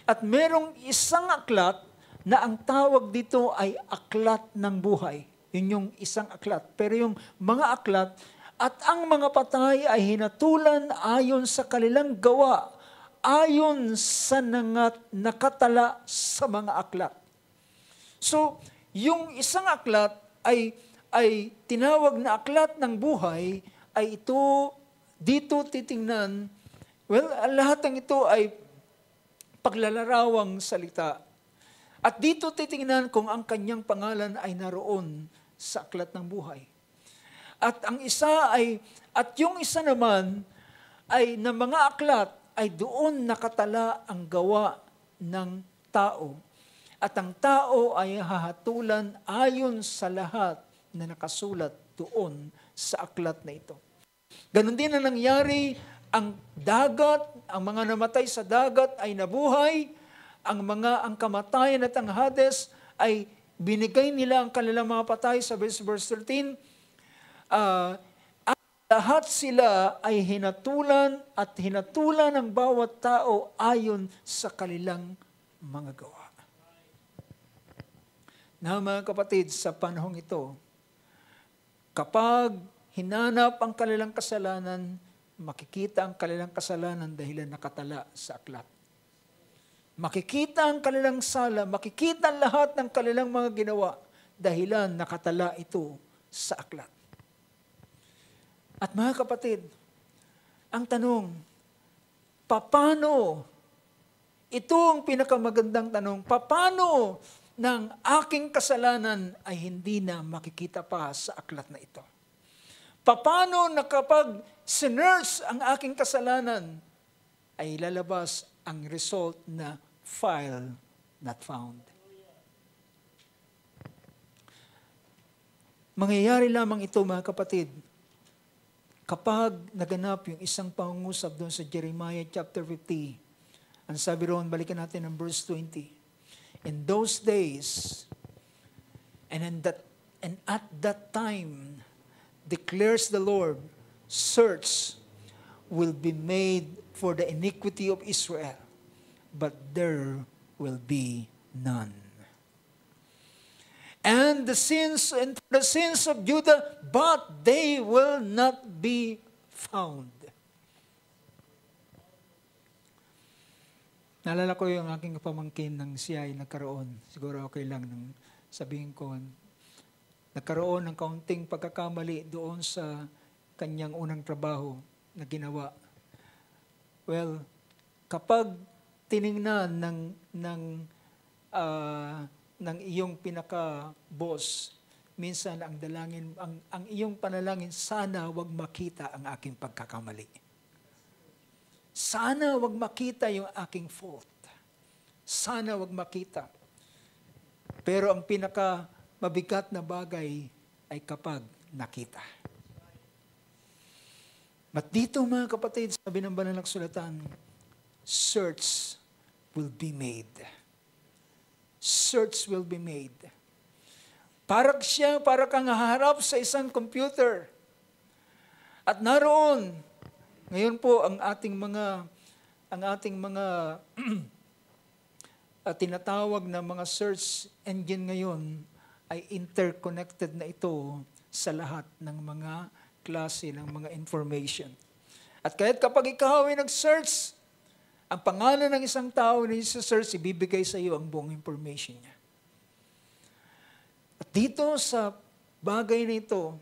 S1: at merong isang aklat na ang tawag dito ay aklat ng buhay. Yun yung isang aklat. Pero yung mga aklat, at ang mga patay ay hinatulan ayon sa kanilang gawa, ayon sa nakatala sa mga aklat. So, yung isang aklat ay tinawag na aklat ng buhay, ay ito, dito titingnan, well, lahat ng ito ay paglalarawang salita. At dito titingnan kung ang kanyang pangalan ay naroon sa aklat ng buhay. At yung isa naman ay na mga aklat ay doon nakatala ang gawa ng tao. At ang tao ay hahatulan ayon sa lahat na nakasulat doon sa aklat na ito. Ganon din na nangyari, ang dagat, ang mga namatay sa dagat ay nabuhay, ang kamatayan at ang Hades ay binigay nila ang kanilang mga patay sa verse 13. At lahat sila ay hinatulan at hinatulan ng bawat tao ayon sa kanilang mga gawa. Na mga kapatid, sa panahong ito, kapag hinanap ang kanilang kasalanan, makikita ang kanilang kasalanan dahil nakatala sa aklat. Makikita ang kanilang sala, makikita lahat ng kanilang mga ginawa dahilan nakatala ito sa aklat. At mga kapatid, ang tanong, paano? Ito ang pinakamagandang tanong, paano ng aking kasalanan ay hindi na makikita pa sa aklat na ito? Paano na kapag sinerge ang aking kasalanan, ay lalabas ang result na file not found? Mangyayari lamang ito, mga kapatid, kapag naganap yung isang pangungusap doon sa Jeremiah chapter 50. Ang sabi roon, balikan natin ang verse 20. In those days, and at that time, declares the Lord, search will be made for the iniquity of Israel, but there will be none. And the sins of Judah, but they will not be found. Naalala ko yung aking pamangkin nang siya ay nagkaroon. Siguro okay lang nang sabihin ko. Nagkaroon ng kaunting pagkakamali doon sa kanyang unang trabaho na ginawa. Well, kapag tiningnan ng iyong pinaka-boss, minsan ang dalangin, ang iyong panalangin, sana wag makita ang aking pagkakamali. Sana wag makita yung aking fault. Sana wag makita. Pero ang pinaka mabigat na bagay ay kapag nakita. At dito mga kapatid, sabi ng banal na kasulatan, search will be made. Search will be made. Para kang haharap sa isang computer. At naroon, ngayon po ang ating mga tinatawag na mga search engine ngayon ay interconnected na ito sa lahat ng mga klase ng mga information. At kahit kapag ikaw ay nag-search, ang pangalan ng isang tao na isa-search, ibibigay sa iyo ang buong information niya. At dito sa bagay na ito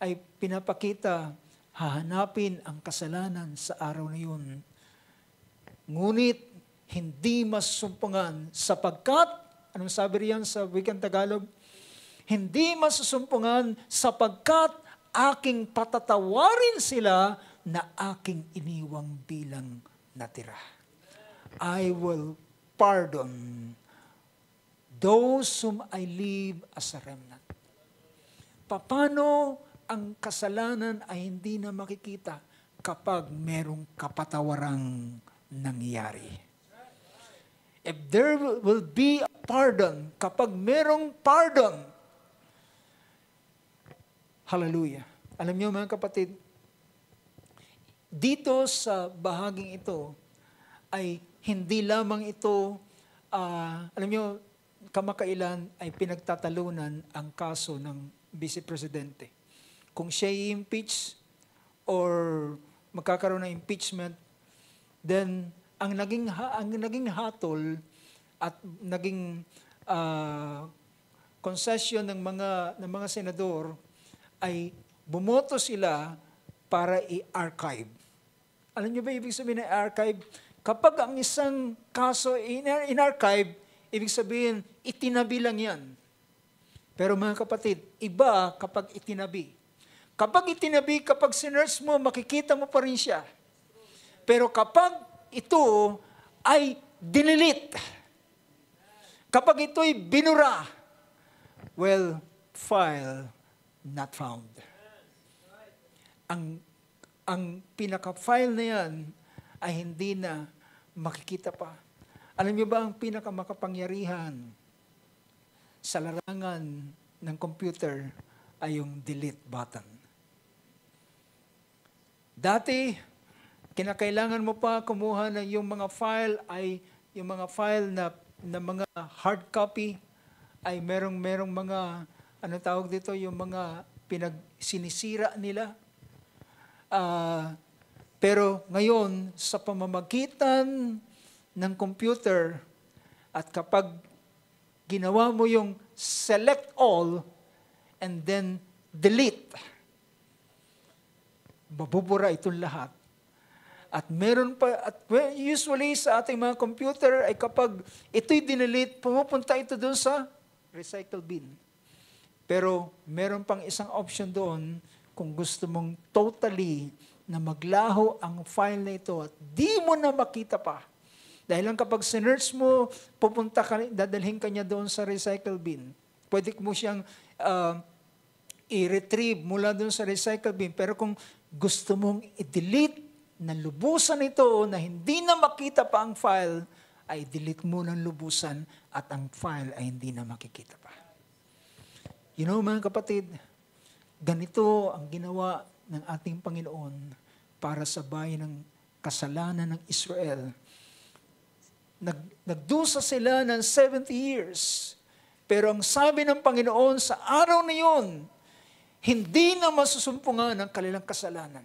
S1: ay pinapakita, hahanapin ang kasalanan sa araw na yun. Ngunit hindi masusumpungan sapagkat, anong sabi riyan sa wikang Tagalog? Hindi masusumpungan sapagkat aking patatawarin sila na aking iniwang bilang natira. I will pardon those whom I leave as a remnant. Paano ang kasalanan ay hindi na makikita kapag merong kapatawarang nangyari? If there will be a pardon, kapag merong pardon, hallelujah. Alam niyo mga kapatid, dito sa bahaging ito ay hindi lamang ito, alam niyo, kamakailan ay pinagtatalunan ang kaso ng Vice Presidente. Kung siya i-impeach or magkakaroon ng impeachment, then ang naging hatol at naging concession ng mga senador ay bumoto sila para i-archive. Alam niyo ba ibig sabihin ng archive? Kapag ang isang kaso in-archive, ibig sabihin, itinabi lang yan. Pero mga kapatid, iba kapag itinabi. Kapag itinabi, kapag sinerge mo, makikita mo pa rin siya. Pero kapag ito ay dinilit, kapag ito'y binura, well, file not found. Ang pinaka-file na yan ay hindi na makikita pa. Alam niyo ba ang pinakamakapangyarihan sa larangan ng computer ay yung delete button. Dati, kinakailangan mo pa kumuha ng yung mga file na mga hard copy ay merong mga, ano tawag dito, yung mga sinisira nila. Pero ngayon, sa pamamagitan ng computer, at kapag ginawa mo yung select all and then delete, mabubura itong lahat. At meron pa, usually sa ating mga computer ay kapag ito'y dinelete, pumupunta ito doon sa recycle bin. Pero meron pang isang option doon kung gusto mong totally na maglaho ang file na ito at di mo na makita pa. Dahil lang kapag sinerge mo, dadalhin ka niya doon sa recycle bin. Pwede mo siyang i-retrieve mula doon sa recycle bin. Pero kung gusto mong i-delete na lubusan ito na hindi na makita pa ang file, ay delete mo ng lubusan at ang file ay hindi na makikita pa. You know mga kapatid, ganito ang ginawa ng ating Panginoon para sa bayan ng kasalanan ng Israel. Nagdusa sila ng 70 years. Pero ang sabi ng Panginoon sa araw na yun, hindi na masusumpungan ang kanilang kasalanan.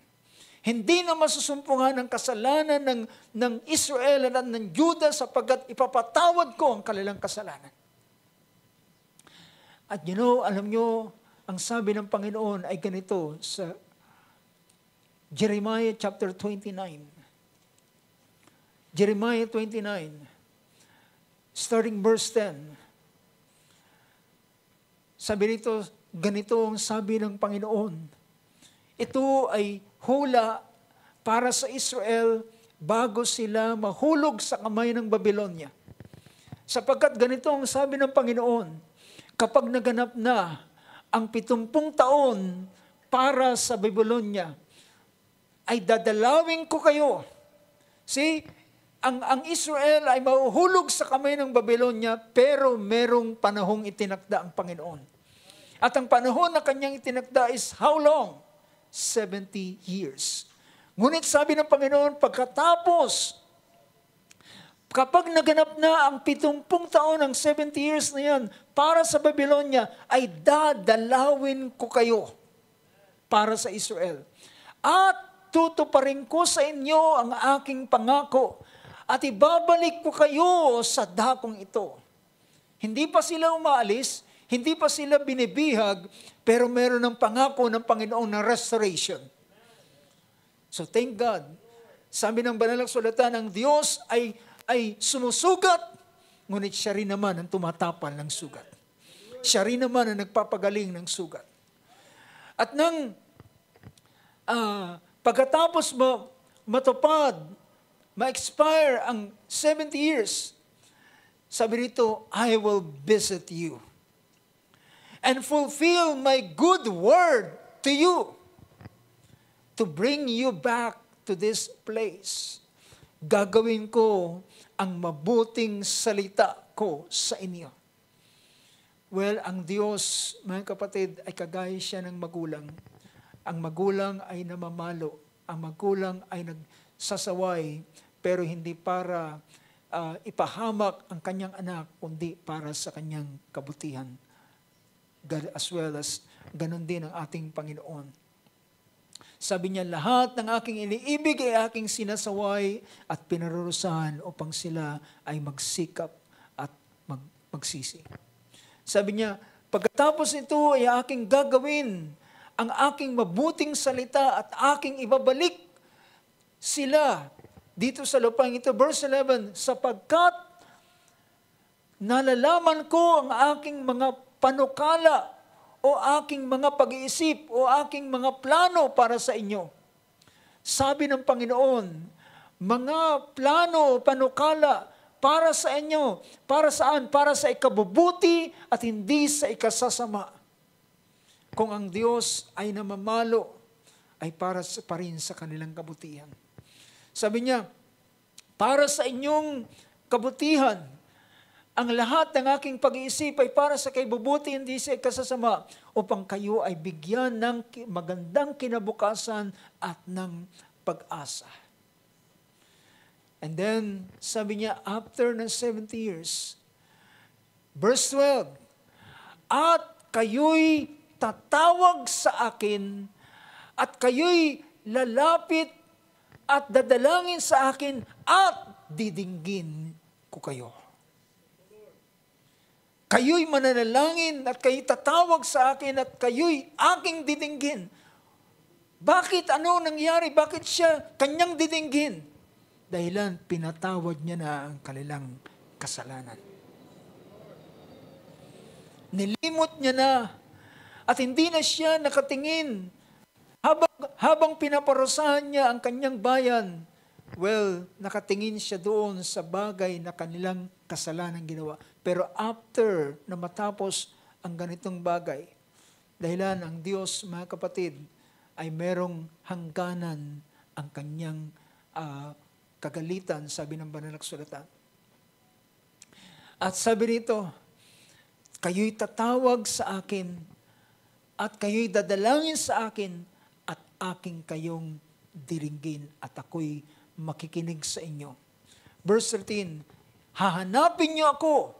S1: Hindi na masusumpungan ang kasalanan ng Israel at ng Juda sapagkat ipapatawad ko ang kanilang kasalanan. At alam nyo, ang sabi ng Panginoon ay ganito sa Jeremiah chapter 29. Jeremiah 29, starting verse 10. Sabi nito, ganito ang sabi ng Panginoon. Ito ay hula para sa Israel bago sila mahulog sa kamay ng Babylonia. Sapagkat ganito ang sabi ng Panginoon, kapag naganap na ang 70 taon para sa Babylonia, ay dadalawin ko kayo. See, ang Israel ay mahuhulog sa kamay ng Babylonia, pero merong panahong itinakda ang Panginoon. At ang panahon na kanyang itinakda is how long? 70 years. Ngunit sabi ng Panginoon, kapag naganap na ang 70 taon, ang 70 years na yan, para sa Babylonia, ay dadalawin ko kayo para sa Israel. At tutuparin ko sa inyo ang aking pangako, at ibabalik ko kayo sa dakong ito. Hindi pa sila umaalis, hindi pa sila binibihag, pero meron ng pangako ng Panginoon na restoration. So thank God. Sabi ng banal na kasulatan, ang Diyos ay sumusugat, ngunit siya rin naman ang tumatapal ng sugat. Siya rin naman ang nagpapagaling ng sugat. At nang pagkatapos matupad, ma-expire ang 70 years, sabi rito, I will visit you and fulfill my good word to you to bring you back to this place. Gagawin ko ang mabuting salita ko sa inyo. Well, ang Diyos, mga kapatid, ay kagaya siya ng magulang. Ang magulang ay namamalo. Ang magulang ay nagsasaway, pero hindi para ipahamak ang kanyang anak, kundi para sa kanyang kabutihan. God, as well as ganun din ang ating Panginoon. Sabi niya, lahat ng aking iniibig ay aking sinasaway at pinarurusahan upang sila ay magsikap at magsisi. Sabi niya, pagkatapos nito ay aking gagawin ang aking mabuting salita at aking ibabalik sila dito sa lupang ito. Verse 11, sapagkat nalalaman ko ang aking mga panukala o aking mga pag-iisip o aking mga plano para sa inyo. Sabi ng Panginoon, mga plano o panukala para sa inyo. Para saan? Para sa ikabubuti at hindi sa ikasasama. Kung ang Diyos ay namamalo, ay para pa rin sa kanilang kabutihan. Sabi niya, para sa inyong kabutihan, ang lahat ng aking pag-iisip ay para sa kaibubuti, hindi sa ikasasama, upang kayo ay bigyan ng magandang kinabukasan at ng pag-asa. And then, sabi niya, after ng 70 years, verse 12, at kayo'y tatawag sa akin, at kayo'y lalapit at dadalangin sa akin, at didinggin ko kayo. Kayo'y mananalangin at kayo'y tatawag sa akin at kayo'y aking didinggin. Bakit? Ano nangyari? Bakit siya kanyang didinggin? Dahilan pinatawad niya na ang kanilang kasalanan. Nilimot niya na at hindi na siya nakatingin habang pinaparusahan niya ang kanyang bayan. Well, nakatingin siya doon sa bagay na kanilang kasalanan ginawa. Pero after na matapos ang ganitong bagay, dahilan ang Diyos, mga kapatid, ay merong hangganan ang kanyang kagalitan, sabi ng banal na kasulatan. At sabi rito, kayo'y tatawag sa akin at kayo'y dadalangin sa akin at aking kayong diringgin at ako'y makikinig sa inyo. Verse 13, hahanapin niyo ako.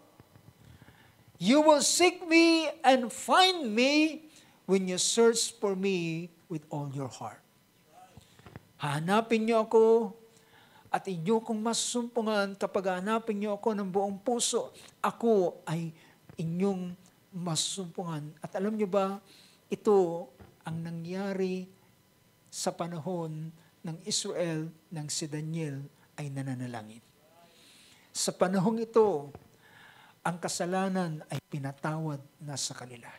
S1: You will seek me and find me when you search for me with all your heart. Hahanapin niyo ako at inyo kong masumpungan kapag hanapin niyo ako ng buong puso. Ako ay inyong masumpungan. At alam niyo ba, ito ang nangyari sa panahon ng Israel nang si Daniel ay nananalangin. Sa panahong ito, ang kasalanan ay pinatawad na sa kanila.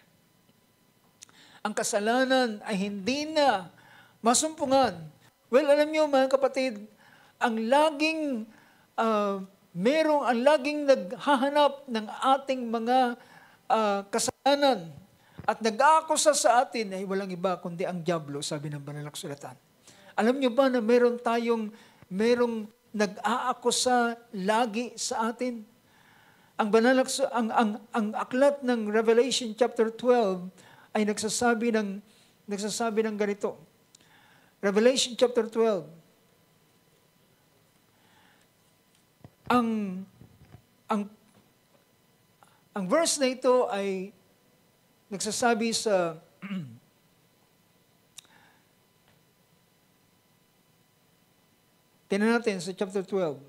S1: Ang kasalanan ay hindi na masumpungan. Well, alam niyo mga kapatid, ang laging naghahanap ng ating mga kasalanan at nag-aakusa sa atin ay walang iba kundi ang dyablo, sabi ng banal na kasulatan. Alam niyo ba na merong nag-aakusa lagi sa atin? Ang aklat ng Revelation chapter 12 ay nagsasabi ng ganito. Revelation chapter 12. Ang verse na ito ay nagsasabi sa tingnan natin sa chapter 12.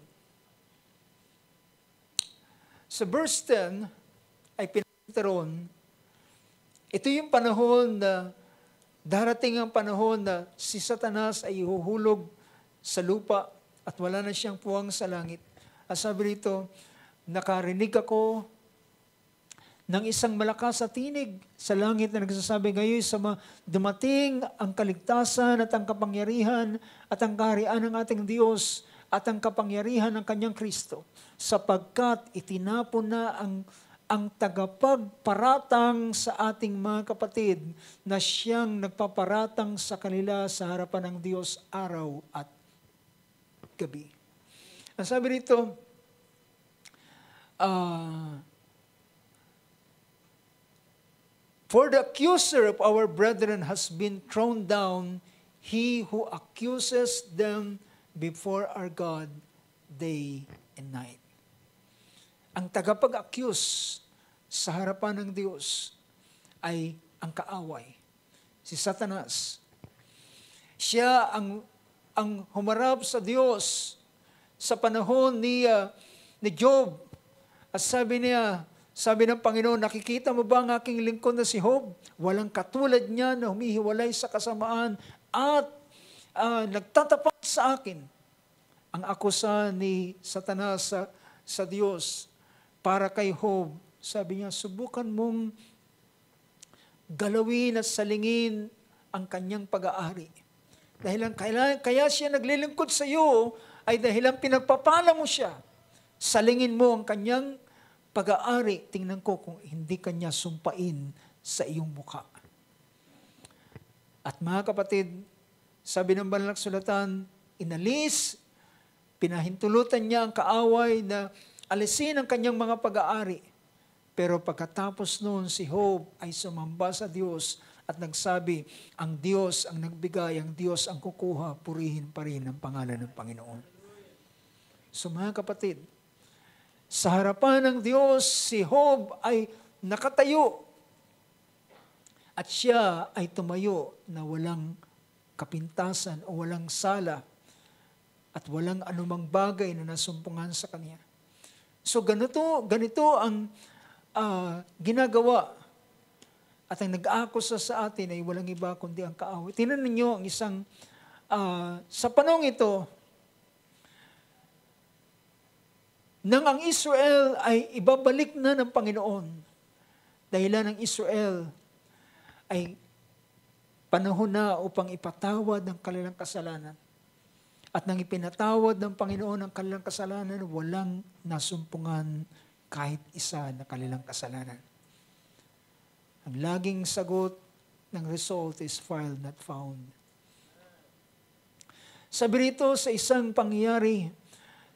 S1: Sa verse 10 ay pinakita ron, ito yung panahon na darating ang panahon na si Satanas ay ihuhulog sa lupa at wala na siyang puwang sa langit. At sabi rito, nakarinig ako ng isang malakas na tinig sa langit na nagsasabi, ngayon dumating ang kaligtasan at ang kapangyarihan at ang kaharian ng ating Diyos at ang kapangyarihan ng kanyang Kristo, sapagkat itinapon na ang tagapagparatang sa ating mga kapatid na siyang nagpaparatang sa kanila sa harapan ng Diyos araw at gabi. Ang sabi rito, for the accuser of our brethren has been thrown down, he who accuses them before our God day and night. Ang tagapag-accuse sa harapan ng Diyos ay ang kaaway, si Satanas. Siya ang humarap sa Diyos sa panahon ni Job. At sabi ng Panginoon, nakikita mo ba ang aking lingkod na si Job? Walang katulad niya na humihiwalay sa kasamaan at nagtatapat sa akin. Ang akusa ni Satanas sa Diyos para kay Job, sabi niya, subukan mong galawin at salingin ang kanyang pag-aari. Kaya siya naglilingkod sa iyo ay dahilan pinagpapala mo siya. Salingin mo ang kanyang pag-aari. Tingnan ko kung hindi kanya sumpain sa iyong mukha. At mga kapatid, sabi ng banal na kasulatan, pinahintulutan niya ang kaaway na alisin ang kanyang mga pag-aari. Pero pagkatapos noon, si Job ay sumamba sa Diyos at nagsabi, ang Diyos ang nagbigay, ang Diyos ang kukuha, purihin pa rin ang pangalan ng Panginoon. So mga kapatid, sa harapan ng Diyos, si Job ay nakatayo at siya ay tumayo na walang kapintasan o walang sala at walang anumang bagay na nasumpungan sa kanya. So ganito ang ginagawa at ang nag-aakusa sa atin ay walang iba kundi ang kaaway. Tingnan ninyo ang isang, sa panahon ito, nang ang Israel ay ibabalik na ng Panginoon, dahilan ng Israel ay panahon na upang ipatawad ang kanilang kasalanan. At nang ipinatawad ng Panginoon ang kanilang kasalanan, walang nasumpungan kahit isa na kanilang kasalanan. Ang laging sagot ng result is filed not found. Sabi rito sa isang pangyayari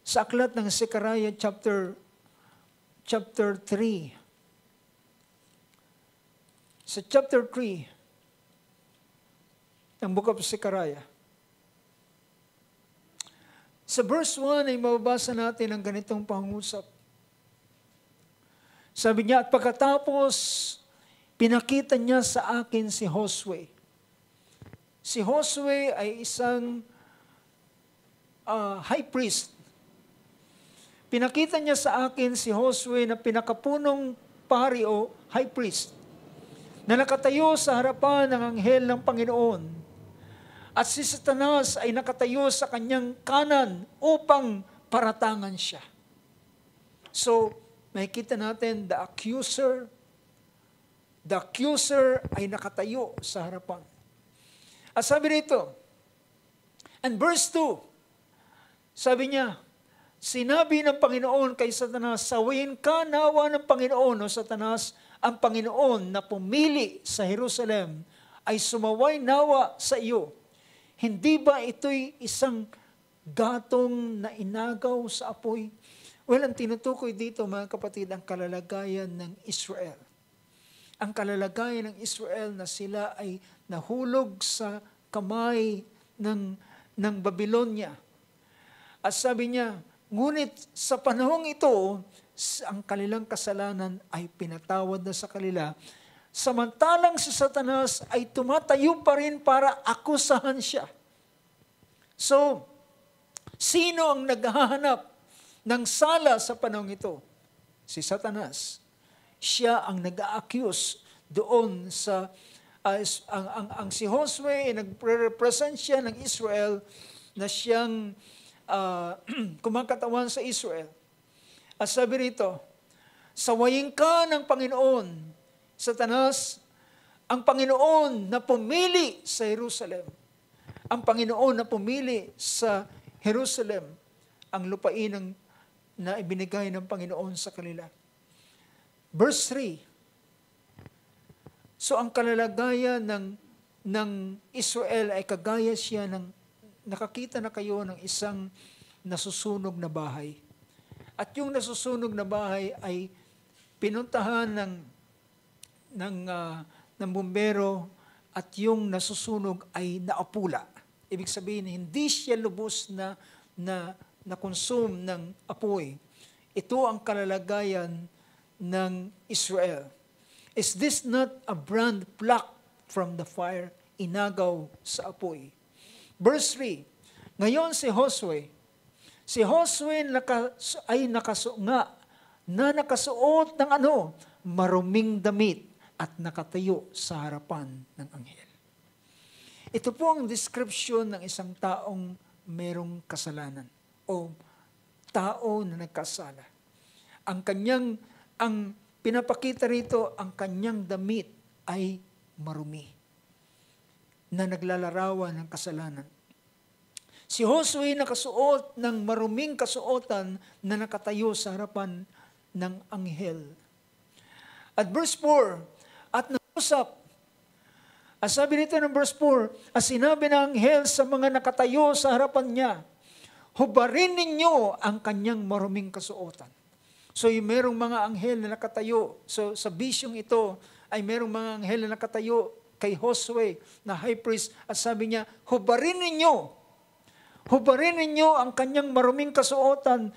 S1: sa aklat ng Zechariah chapter 3. Sa chapter 3 ng book of Zechariah. Sa verse 1 ay mababasa natin ang ganitong pangusap. Sabi niya, at pagkatapos, pinakita niya sa akin si Josue. Si Josue ay isang high priest. Pinakita niya sa akin si Josue na pinakapunong pari o high priest na nakatayo sa harapan ng anghel ng Panginoon. At si Satanas ay nakatayo sa kanyang kanan upang paratangan siya. So, makikita natin the accuser ay nakatayo sa harapan. At sabi rito, and verse 2, sabi niya, sinabi ng Panginoon kay Satanas, sawayin ka nawa ng Panginoon o Satanas, ang Panginoon na pumili sa Jerusalem ay sumaway nawa sa iyo. Hindi ba ito'y isang gatong na inagaw sa apoy? Well, ang tinutukoy dito mga kapatid, ang kalalagayan ng Israel. Ang kalalagayan ng Israel na sila ay nahulog sa kamay ng Babylonia. At sabi niya, ngunit sa panahong ito, ang kanilang kasalanan ay pinatawad na sa kanila. Samantalang si Satanas ay tumatayo pa rin para akusahan siya. So, sino ang naghahanap ng sala sa panahong ito? Si Satanas. Siya ang nag-a-accuse doon sa ang si Josue, nagre-represent siya ng Israel na siyang kumakatawan sa Israel. At sabi rito, sawayin ka ng Panginoon, Satanas, ang Panginoon na pumili sa Jerusalem. Ang Panginoon na pumili sa Jerusalem, ang lupain na ibinigay ng Panginoon sa kanila. Verse 3, so ang kalalagayan ng Israel ay kagaya siya ng, nakakita na kayo ng isang nasusunog na bahay. At yung nasusunog na bahay ay pinuntahan ng bumbero at yung nasusunog ay naapula. Ibig sabihin, hindi siya lubos na consume ng apoy. Ito ang kalalagayan ng Israel. Is this not a brand plucked from the fire, inagaw sa apoy? Verse 3, ngayon si Josue ay nakasuot ng maruming damit at nakatayo sa harapan ng anghel. Ito po ang description ng isang taong merong kasalanan o tao na nagkasala. Ang pinapakita rito, ang kanyang damit ay marumi na naglalarawan ng kasalanan. Si Josue nakasuot ng maruming kasuotan na nakatayo sa harapan ng anghel. At verse 4, at nausap, sabi nito ng verse 4, sinabi ng anghel sa mga nakatayo sa harapan niya, hubarin ninyo ang kanyang maruming kasuotan. So yung merong mga anghel na nakatayo, so sa bisyong ito ay merong mga anghel na nakatayo kay Josue na high priest at sabi niya, hubarin ninyo ang kanyang maruming kasuotan.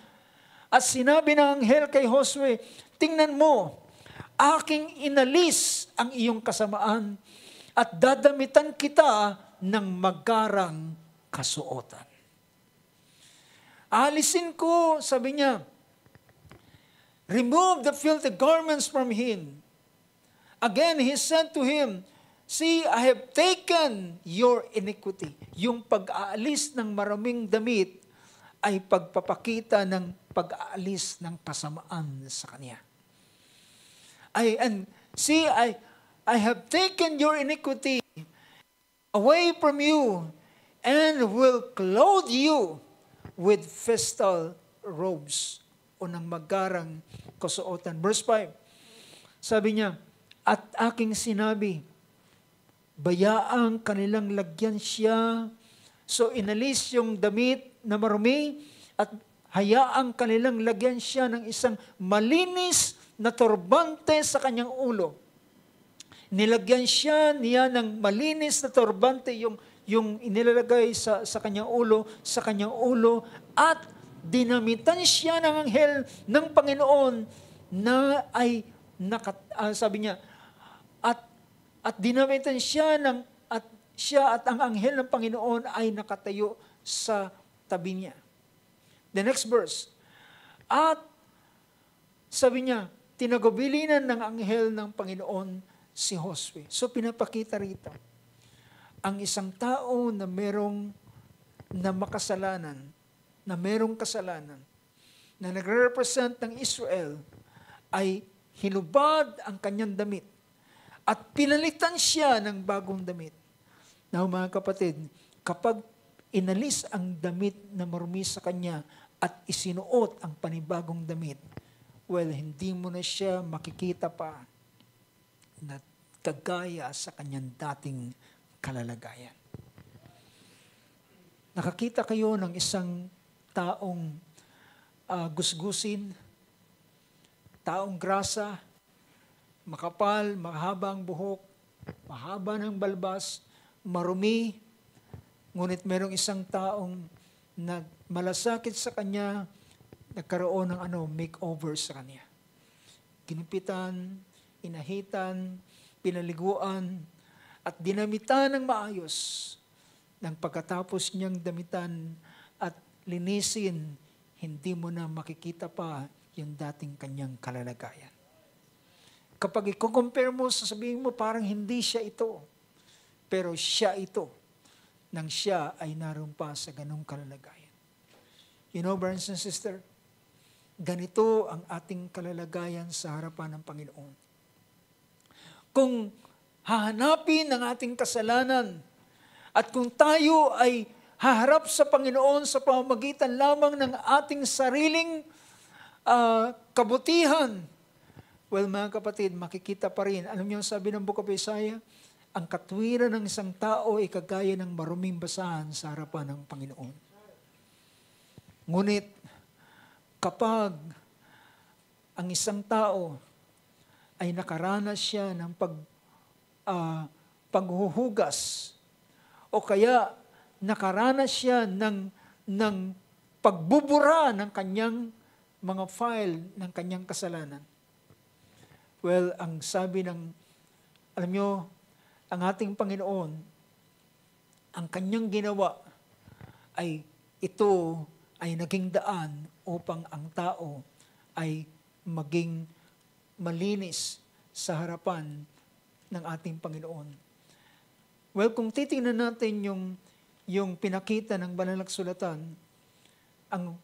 S1: At sinabi ng anghel kay Josue, tingnan mo, aking inalis ang iyong kasamaan at dadamitan kita ng magarang kasuotan. Alisin ko, sabi niya, remove the filthy garments from him. Again, he said to him, see, I have taken your iniquity. Yung pag-aalis ng maraming damit ay pagpapakita ng pag-aalis ng kasamaan sa kanya. I have taken your iniquity away from you and will clothe you with festal robes o ng magarang kasuotan. Verse 5, sabi niya, at aking sinabi, bayaang kanilang lagyan siya. So inalis yung damit na marumi at hayaang kanilang lagyan siya ng isang malinis na turbante sa kanyang ulo. Nilagyan niya ng malinis na turbante yung inilalagay sa kanyang ulo at dinamitan siya ng anghel ng Panginoon na ay sabi niya at dinamitan siya at ang anghel ng Panginoon ay nakatayo sa tabi niya. The next verse. At sabi niya, tinagubilinan ng anghel ng Panginoon si Josue. So pinapakita rito, ang isang tao na merong kasalanan, na nagre-represent ng Israel, ay hinubad ang kanyang damit at pinalitan siya ng bagong damit. Now mga kapatid, kapag inalis ang damit na marumi sa kanya at isinuot ang panibagong damit, well, hindi mo na siya makikita pa na kagaya sa kanyang dating kalalagayan. Nakakita kayo ng isang taong gusgusin, taong grasa, makapal, mahaba ang buhok, mahaba ng balbas, marumi, ngunit merong isang taong malasakit sa kanya, nagkaroon ng makeover sa kanya. Ginupitan, inahitan, pinaliguan, at dinamitan ng maayos. Nang pagkatapos niyang damitan at linisin, hindi mo na makikita pa yung dating kanyang kalalagayan. Kapag i-compare mo, sasabihin mo parang hindi siya ito. Pero siya ito, nang siya ay naroon pa sa ganong kalalagayan. You know, brothers and sisters, ganito ang ating kalalagayan sa harapan ng Panginoon. Kung hahanapin ang ating kasalanan at kung tayo ay haharap sa Panginoon sa pamamagitan lamang ng ating sariling kabutihan, well mga kapatid, makikita pa rin. Alam niyo ang sabi ng Book of Isaiah? Ang katwiran ng isang tao ay kagaya ng maruming basahan sa harapan ng Panginoon. Ngunit, kapag ang isang tao ay nakaranas siya ng paghuhugas o kaya nakaranas siya ng pagbubura ng kanyang mga file ng kanyang kasalanan. Well, ang sabi alam nyo, ang ating Panginoon, ang kanyang ginawa ay ito ay naging daan upang ang tao ay maging malinis sa harapan ng ating Panginoon. Well, kung titingnan natin yung pinakita ng banal na kasulatan, ang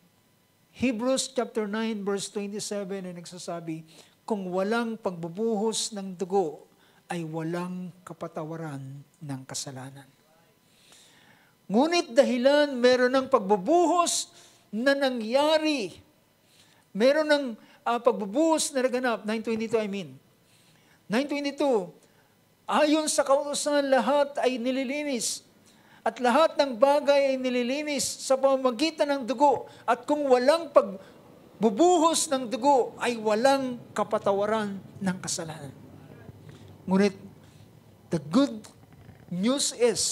S1: Hebrews chapter 9 verse 27 ay nagsasabi, kung walang pagbubuhos ng dugo, ay walang kapatawaran ng kasalanan. Ngunit dahilan meron ng pagbubuhos na nangyari, meron ng pagbubuhos na naganap, 9:22 9:22, ayon sa kautusan lahat ay nililinis, at lahat ng bagay ay nililinis sa pamamagitan ng dugo, at kung walang pagbubuhos ng dugo, ay walang kapatawaran ng kasalanan. Ngunit, the good news is,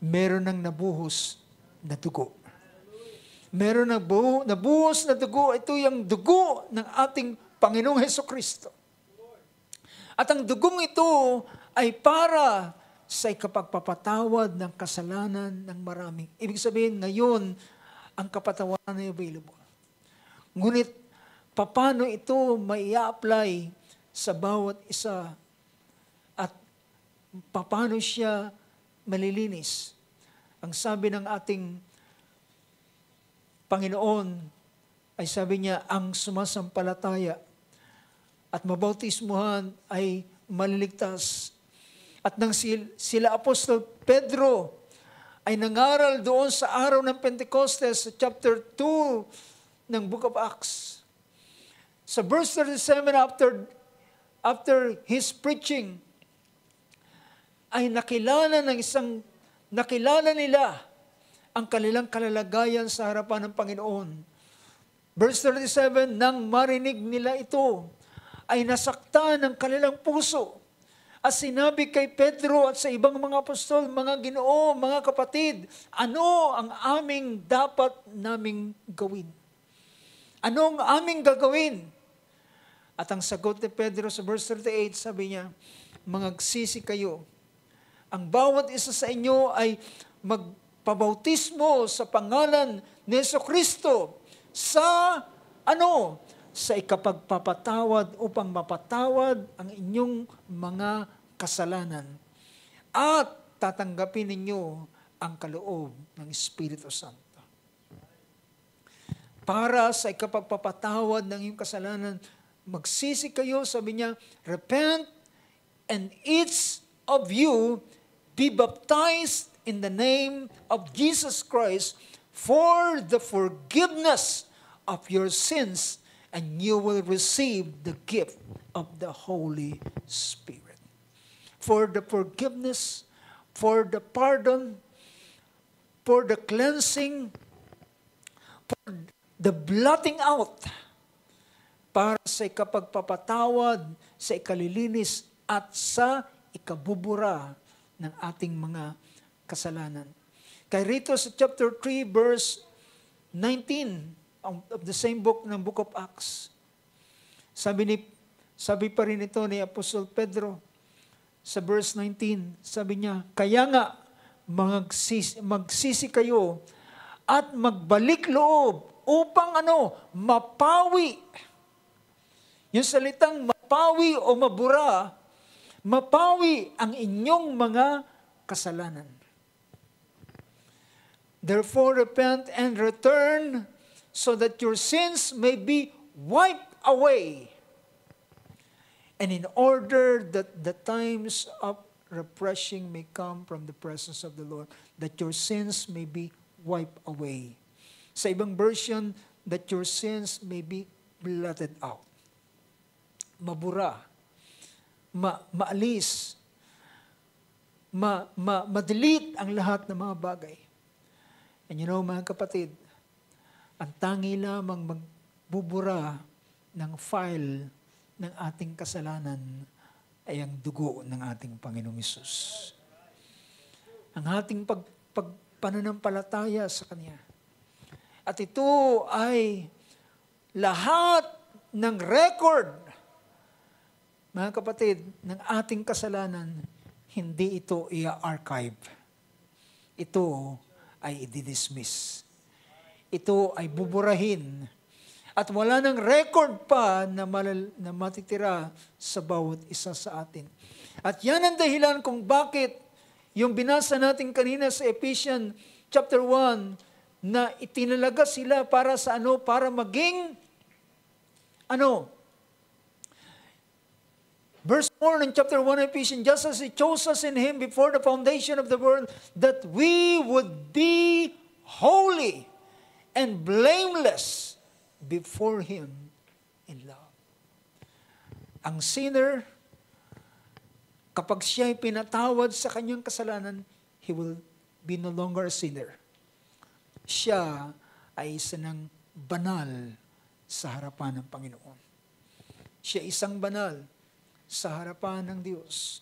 S1: meron ng nabuhos na dugo. Meron ng nabuhos na dugo, ito yung dugo ng ating Panginoong Hesukristo. At ang dugong ito ay para sa ikapagpapatawad ng kasalanan ng marami. Ibig sabihin, ngayon, ang kapatawaran ay available. Ngunit, paano ito mai-apply sa bawat isa at paano siya malilinis? Ang sabi ng ating Panginoon ay sabi niya, ang sumasampalataya at mabautismuhan ay maliligtas. At nang sila Apostol Pedro ay nangaral doon sa araw ng Pentecostes sa chapter 2 ng Book of Acts. Sa verse 37 after his preaching, ay nakilala nila ang kanilang kalalagayan sa harapan ng Panginoon. Verse 37, nang marinig nila ito, ay nasaktan ng kanilang puso. At sinabi kay Pedro at sa ibang mga apostol, mga Ginoo, mga kapatid, ano ang aming dapat naming gawin? Ano ang aming gagawin? At ang sagot ni Pedro sa verse 38, sabi niya, mangagsisi kayo. Ang bawat isa sa inyo ay pabautismo sa pangalan ni Jesucristo sa sa ikapagpapatawad upang mapatawad ang inyong mga kasalanan. At tatanggapin ninyo ang kaloob ng Espiritu Santo. Para sa ikapagpapatawad ng iyong kasalanan, magsisi kayo, sabi niya, repent and each of you be baptized in the name of Jesus Christ for the forgiveness of your sins, and you will receive the gift of the Holy Spirit. For the forgiveness, for the pardon, for the cleansing, for the blotting out, para sa ikapagpapatawad, sa ikalilinis, at sa ikabubura ng ating mga kasalanan. Kaya rito sa chapter 3, verse 19 of the same book ng Book of Acts, sabi pa rin ito ni Apostol Pedro sa verse 19, sabi niya, kaya nga magsisi kayo at magbalik loob upang mapawi. Yung salitang mapawi o mabura, mapawi ang inyong mga kasalanan. Therefore, repent and return so that your sins may be wiped away. And in order that the times of refreshing may come from the presence of the Lord, that your sins may be wiped away. Sa ibang version, that your sins may be blotted out. Mabura, maalis, ma-delete ang lahat ng mga bagay. And you know, mga kapatid, ang tangi lamang magbubura ng file ng ating kasalanan ay ang dugo ng ating Panginoong Hesus. Ang ating pananampalataya sa Kanya. At ito ay lahat ng record, mga kapatid, ng ating kasalanan, hindi ito i-archive. Ito ay i-dismiss. Ito ay buburahin. At wala nang record pa na matitira sa bawat isa sa atin. At yan ang dahilan kung bakit yung binasa natin kanina sa Ephesians chapter 1 na itinalaga sila para sa para maging Verse 4 in chapter 1 of Ephesians, just as He chose us in Him before the foundation of the world, that we would be holy and blameless before Him in love. Ang sinner, kapag siya ay pinatawad sa kanyang kasalanan, he will be no longer a sinner. Siya ay isa ng banal sa harapan ng Panginoon. Siya isang banal sa harapan ng Diyos.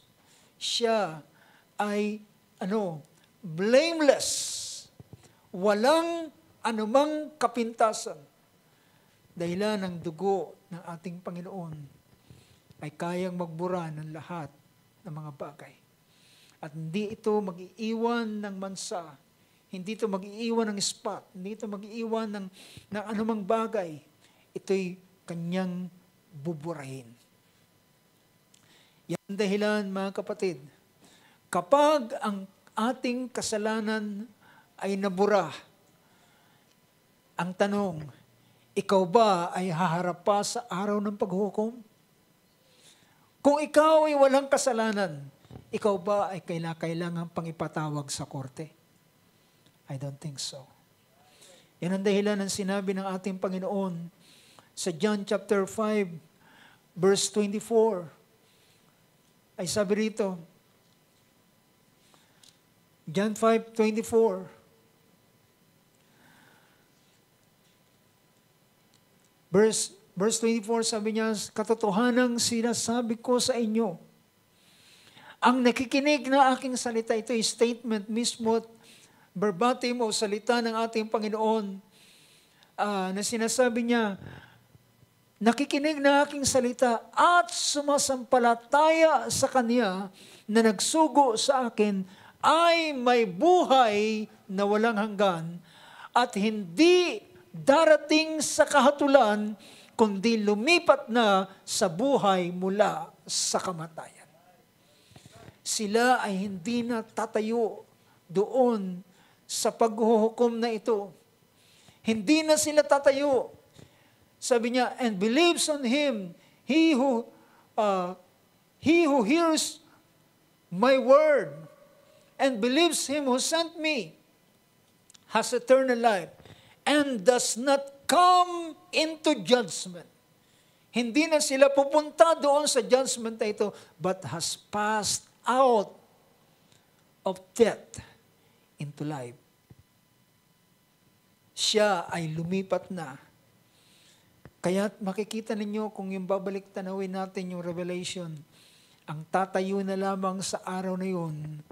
S1: Siya ay blameless. Walang anumang kapintasan. Dahilan ng dugo ng ating Panginoon ay kayang magbura ng lahat ng mga bagay. At hindi ito mag-iiwan ng mansa. Hindi ito mag-iiwan ng spot. Hindi ito mag-iiwan ng anumang bagay. Ito'y kanyang buburahin. Yan dahilan, mga kapatid, kapag ang ating kasalanan ay nabura, ang tanong, ikaw ba ay haharap pa sa araw ng paghukom? Kung ikaw ay walang kasalanan, ikaw ba ay kailangan pang ipatawag sa korte? I don't think so. Yan ang dahilan ng sinabi ng ating Panginoon sa John chapter 5, verse 24. Ay sabi rito, John 5:24, verse 24, sabi niya, katotohanang sinasabi ko sa inyo, ang nakikinig na aking salita, ito ay statement mismo, verbatim o salita ng ating Panginoon, na sinasabi niya, nakikinig na aking salita at sumasampalataya sa Kanya na nagsugo sa akin ay may buhay na walang hanggan at hindi darating sa kahatulan, kundi lumipat na sa buhay mula sa kamatayan. Sila ay hindi na tatayo doon sa paghuhukom na ito. Hindi na sila tatayo. Sabi niya, and believes on Him, He who hears my word, and believes Him who sent me, has eternal life, and does not come into judgment. Hindi na sila pupunta doon sa judgment na ito, but has passed out of death into life. Siya ay lumipat na. Kaya makikita ninyo kung yung babalik tanawin natin yung Revelation, ang tatayo na lamang sa araw na yun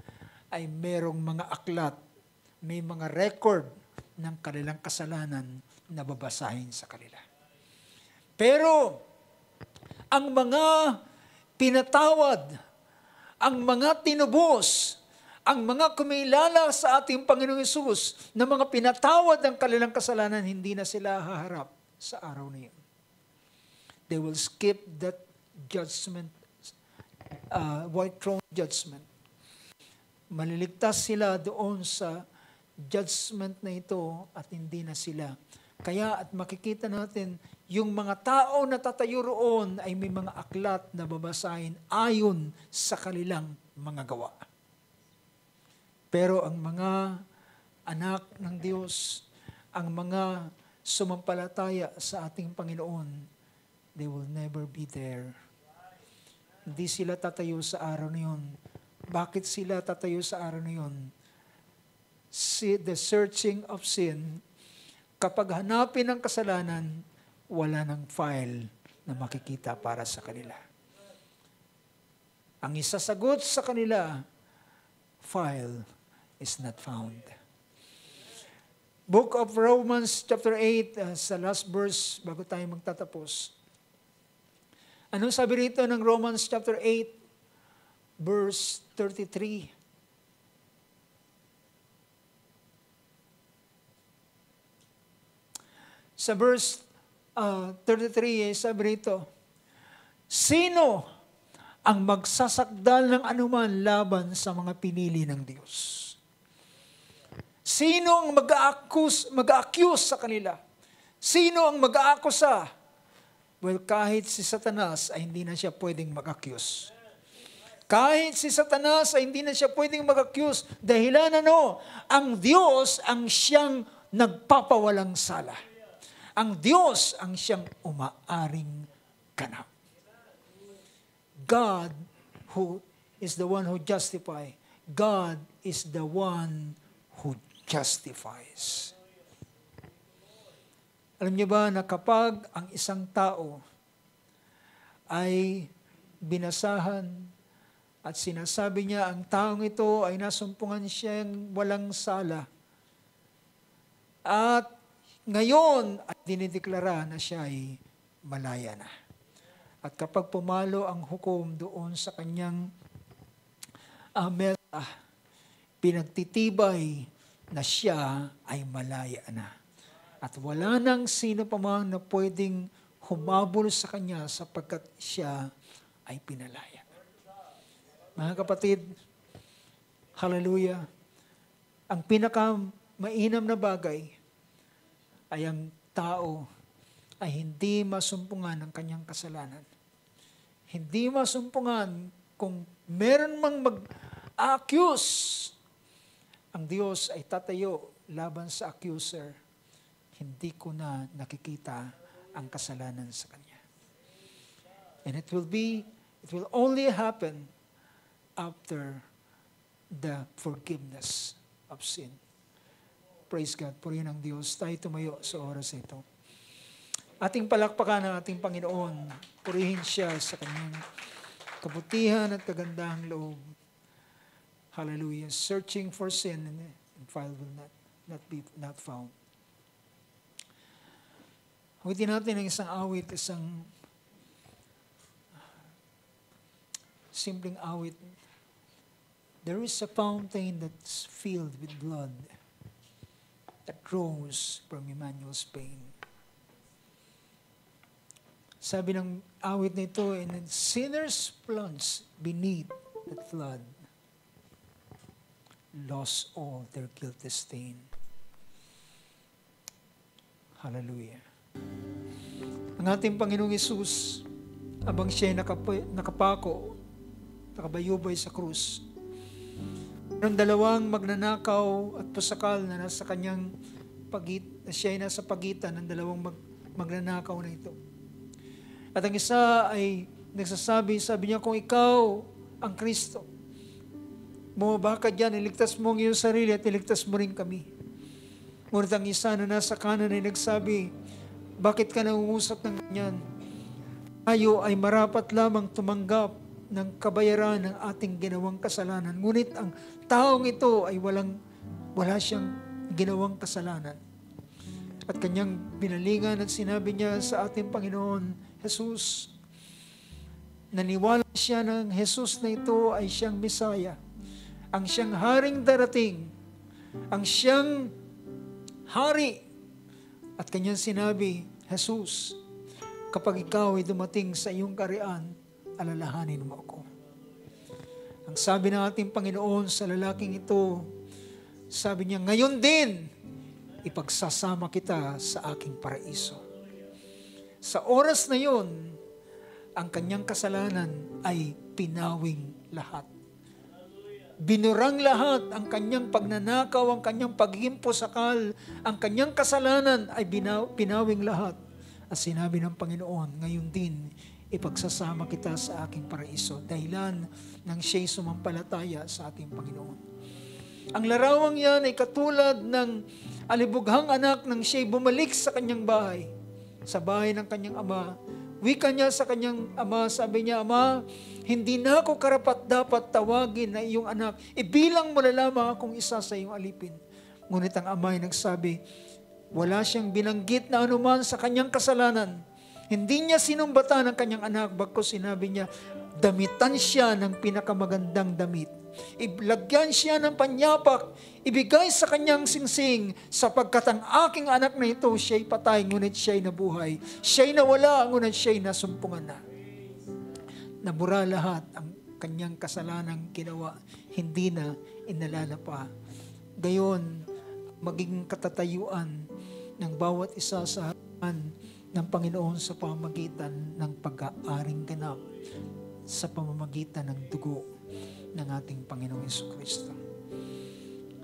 S1: ay merong mga aklat, may mga record ng kanilang kasalanan na babasahin sa kanila. Pero, ang mga pinatawad, ang mga tinubos, ang mga kumilala sa ating Panginoong Hesus na mga pinatawad ng kanilang kasalanan, hindi na sila haharap sa araw na yun. They will skip that judgment, white throne judgment. Maliligtas sila doon sa judgment na ito at hindi na sila. Kaya at makikita natin, yung mga tao na tatayo roon ay may mga aklat na babasahin ayon sa kanilang mga gawa. Pero ang mga anak ng Diyos, ang mga sumampalataya sa ating Panginoon, they will never be there. Hindi sila tatayo sa araw na yun. Bakit sila tatayo sa araw na yun? The searching of sin, kapag hanapin ang kasalanan, wala ng file na makikita para sa kanila. Ang isasagot sa kanila, file is not found. Book of Romans chapter 8, sa last verse, bago tayo magtatapos. Anong sabi rito ng Romans chapter 8, verse 33? Sa verse 33, sabi rito, sino ang magsasakdal ng anuman laban sa mga pinili ng Diyos? Sino ang mag-a-accuse sa kanila? Sino ang mag-aakusa? Well, kahit si Satanas ay hindi na siya pwedeng mag-accuse. Kahit si Satanas ay hindi na siya pwedeng mag-accuse. Dahilan ano? Ang Diyos ang siyang nagpapawalang sala. Ang Diyos ang siyang umaaring ganap. God who is the one who justifies. God is the one who justifies. Alam niyo ba na kapag ang isang tao ay binasahan at sinasabi niya ang taong ito ay nasumpungan siyang walang sala at ngayon ay dinideklara na siya ay malaya na. At kapag pumalo ang hukom doon sa kanyang mesa, pinagtitibay na siya ay malaya na. At wala nang sino pa man na pwedeng humabol sa kanya sapagkat siya ay pinalaya. Mga kapatid, hallelujah, ang pinaka-mainam na bagay ay ang tao ay hindi masumpungan ng kanyang kasalanan. Hindi masumpungan kung meron mang mag-accuse. Ang Diyos ay tatayo laban sa accuser. Hindi ko na nakikita ang kasalanan sa kanya. And it will only happen after the forgiveness of sin. Praise God. Purihin ang Diyos. Tayo tumayo sa oras ito. Ating palakpakan ng ating Panginoon. Purihin siya sa kanyang kabutihan at kagandahang loob. Hallelujah. Searching for sin and file will not found. Awitin natin ang isang awit, isang simpleng awit. There is a fountain that's filled with blood that rose from Emmanuel's pain. Sabi ng awit na ito, and then sinners plunged beneath that flood, lost all their guilty stain. Hallelujah. Ang ating Panginoong Hesus, abang siya'y nakapako, nakabayubay sa krus, ng dalawang magnanakaw at pusakal na nasa kanyang siya'y nasa pagitan ng dalawang magnanakaw na ito. At ang isa ay nagsasabi, sabi niya, kung ikaw ang Kristo, bumaba ka dyan, iligtas mo ang iyong sarili at iligtas mo rin kami. Ngunit ang isa na nasa kanan ay nagsabi, bakit ka nangungusap ng ganyan? Tayo ay marapat lamang tumanggap ng kabayaran ng ating ginawang kasalanan. Ngunit ang taong ito ay wala siyang ginawang kasalanan. At kanyang binalingan at sinabi niya sa ating Panginoon, Jesus, naniwala siya ng Jesus na ito ay siyang Mesaya, ang siyang haring darating, ang siyang hari. At kanyang sinabi, Jesus, kapag ikaw ay dumating sa iyong karian, alalahanin mo ako. Ang sabi ng ating Panginoon sa lalaking ito, sabi niya, ngayon din, ipagsasama kita sa aking paraiso. Sa oras na yon, ang kanyang kasalanan ay pinawing lahat. Binurang lahat ang kanyang pagnanakaw, ang kanyang pagiging pusakal, ang kanyang kasalanan ay pinawing lahat. At sinabi ng Panginoon, ngayon din, ipagsasama kita sa aking paraiso, dahilan ng siya'y sumampalataya sa ating Panginoon. Ang larawang yan ay katulad ng alibughang anak nang siya'y bumalik sa kanyang bahay, sa bahay ng kanyang ama. Wika niya sa kanyang ama, sabi niya, Ama, hindi na ako karapat-dapat tawagin na iyong anak. Ibilang mo na lamang akong isa sa iyong alipin. Ngunit ang ama ay nagsabi, wala siyang binanggit na anuman sa kanyang kasalanan. Hindi niya sinumbatan ang kanyang anak, bagkus sinabi niya, damitan siya ng pinakamagandang damit. Ilagyan siya ng panyapak, ibigay sa kanyang singsing, sapagkat ang aking anak na ito, siya'y patay, ngunit siya'y nabuhay. Siya'y nawala, ngunit siya'y nasumpungan na. Nabura lahat ang kanyang kasalanang ginawa, hindi na inalala pa. Gayon, magiging katatayuan ng bawat isa sa harapan ng Panginoon sa pamamagitan ng pag-aaring ganap sa pamamagitan ng dugo ng ating Panginoong Jesucristo.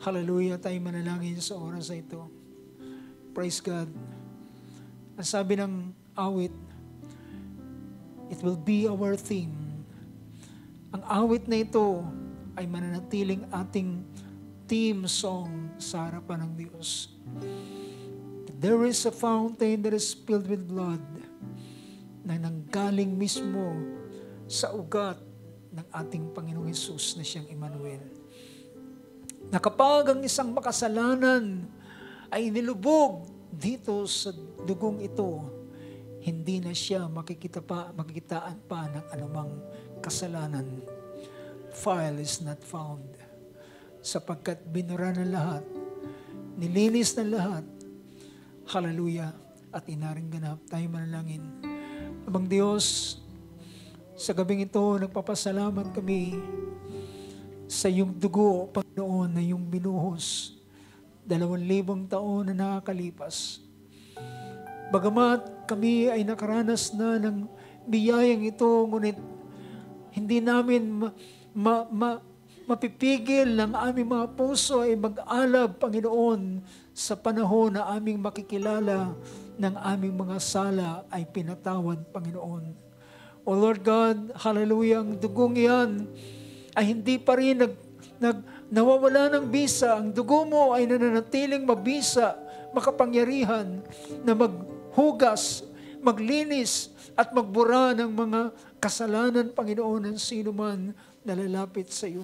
S1: Hallelujah, tayo manalangin sa oras na ito. Praise God. Ang sabi ng awit, it will be our theme. Ang awit na ito ay mananatiling ating theme song sa harapan ng Diyos. There is a fountain that is filled with blood na nanggaling mismo sa ugat ng ating Panginoong Hesus na siyang Emmanuel. Na kapag ang isang makasalanan ay nilubog dito sa dugong ito, hindi na siya makikitaan pa ng anumang kasalanan. File is not found. Sapagkat binura na lahat, nilinis na lahat. Hallelujah. At inaring ganap, tayo manalangin. Abang Diyos, sa gabing ito, nagpapasalamat kami sa iyong dugo, Panginoon, na iyong binuhos 2,000 taon na nakakalipas. Bagamat kami ay nakaranas na ng biyayang ito, ngunit hindi namin mapipigil ng aming mga puso ay mag-alab, Panginoon, sa panahon na aming makikilala ng aming mga sala ay pinatawad, Panginoon. O Lord God, hallelujah, ang dugong yan ay hindi pa rin nawawala ng bisa. Ang dugo mo ay nananatiling mabisa, makapangyarihan na maghugas, maglinis at magbura ng mga kasalanan, Panginoon, ng sino man na lalapit sa iyo.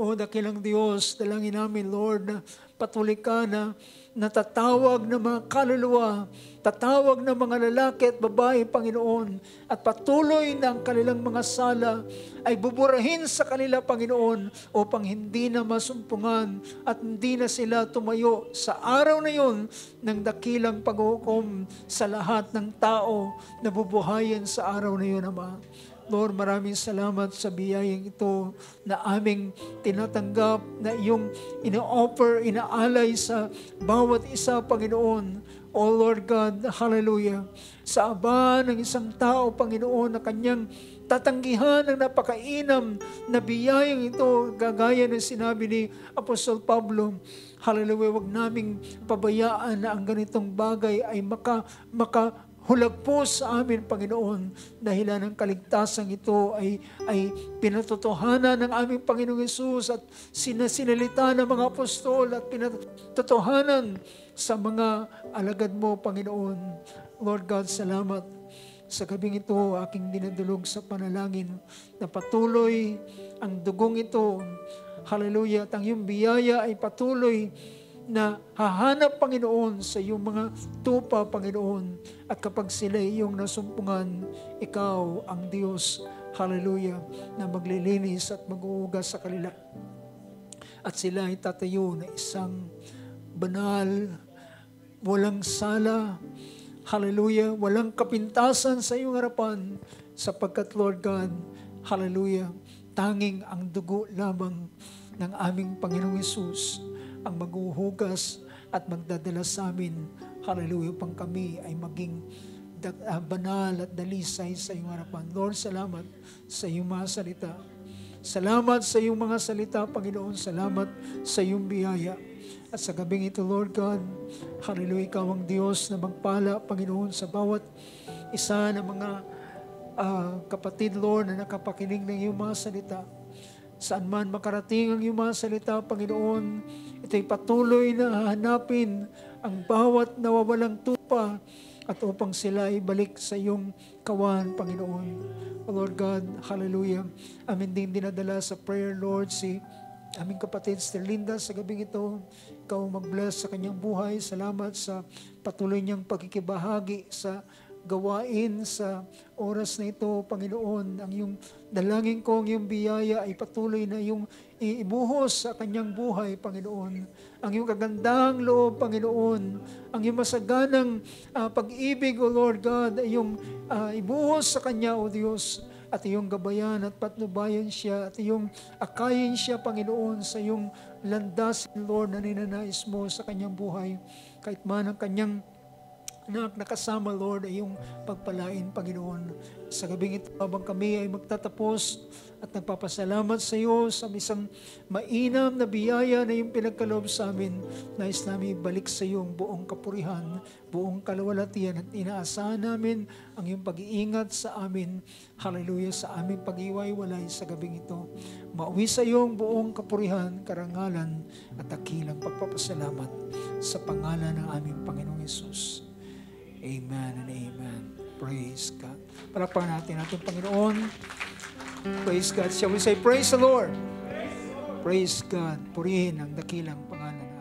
S1: O dakilang Diyos, dalangin namin, Lord, na patuloy ka na natatawag ng mga kaluluwa, tatawag ng mga lalaki at babae, Panginoon, at patuloy na ang kanilang mga sala ay buburahin sa kanila, Panginoon, upang hindi na masumpungan at hindi na sila tumayo sa araw na yon ng dakilang paghuhukom sa lahat ng tao na bubuhayin sa araw na yon, Ama. Lord, maraming salamat sa biyayang ito na aming tinatanggap, na iyong ina-offer, inaalay sa bawat isa, Panginoon. O Lord God, hallelujah. Sa aba ng isang tao, Panginoon, na kanyang tatanggihan ng napakainam na biyayang ito, gagaya ng sinabi ni Apostol Pablo, hallelujah, wag naming pabayaan na ang ganitong bagay ay hulagpos sa amin, Panginoon, dahilan ng kaligtasan ito ay pinatotohanan ng aming Panginoong Hesus at sinalita ng mga apostol at pinatotohanan sa mga alagad mo, Panginoon. Lord God, salamat. Sa gabing ito, aking dinadulog sa panalangin na patuloy ang dugong ito, hallelujah, at ang iyong biyaya ay patuloy na hahanap, Panginoon, sa iyong mga tupa, Panginoon. At kapag sila iyong nasumpungan, ikaw ang Diyos, hallelujah, na maglilinis at mag-uugas sa kanila. At sila ay tatayo na isang banal, walang sala, hallelujah, walang kapintasan sa iyong harapan, sapagkat, Lord God, hallelujah, tanging ang dugo lamang ng aming Panginoong Hesus ang maghuhugas at magdadala sa amin, hallelujah, upang kami ay maging banal at dalisay sa iyong harapan. Lord, salamat sa iyong mga salita. Salamat sa iyong mga salita, Panginoon. Salamat sa iyong biyaya. At sa gabing ito, Lord God, hallelujah, ikaw ang Diyos na magpala, Panginoon, sa bawat isa ng mga kapatid, Lord, na nakapakinig ng iyong mga salita. Saan man makarating ang iyong mga salita, Panginoon, ito'y patuloy na hahanapin ang bawat nawawalang tupa at upang sila ay balik sa iyong kawan, Panginoon. O Lord God, hallelujah. Amin din dinadala sa prayer, Lord, si aming kapatid Sterlinda sa gabing ito. Ikaw mag-bless sa kanyang buhay. Salamat sa patuloy niyang pagkikibahagi sa gawain sa oras na ito, Panginoon. Ang iyong dalangin ko, ang iyong biyaya ay patuloy na iyong ibuhos sa kanyang buhay, Panginoon. Ang iyong kagandahang loob, Panginoon. Ang iyong masaganang pag-ibig, O Lord God, ay iyong ibuhos sa kanya, O Diyos. At iyong gabayan at patnubayan siya at iyong akayin siya, Panginoon, sa iyong landas, Lord, na ninanais mo sa kanyang buhay. Kahit man ang kanyang nakasama, Lord, ay yung pagpalain, Panginoon. Sa gabing ito, habang kami ay magtatapos at nagpapasalamat sa iyo sa isang mainam na biyaya na yung pinagkaloob sa amin, nais namin balik sa iyo ang buong kapurihan, buong kalawalatian, at inaasahan namin ang iyong pag-iingat sa amin, hallelujah, sa aming pag-iwaywalay sa gabing ito. Mauwi sa iyo ang buong kapurihan, karangalan, at dakilang pagpapasalamat sa pangalan ng aming Panginoong Hesus. Amen and amen. Praise God. Palakpakan natin ating Panginoon. Praise God. Shall we say, praise the Lord? Praise God. Purihin ang dakilang pangalan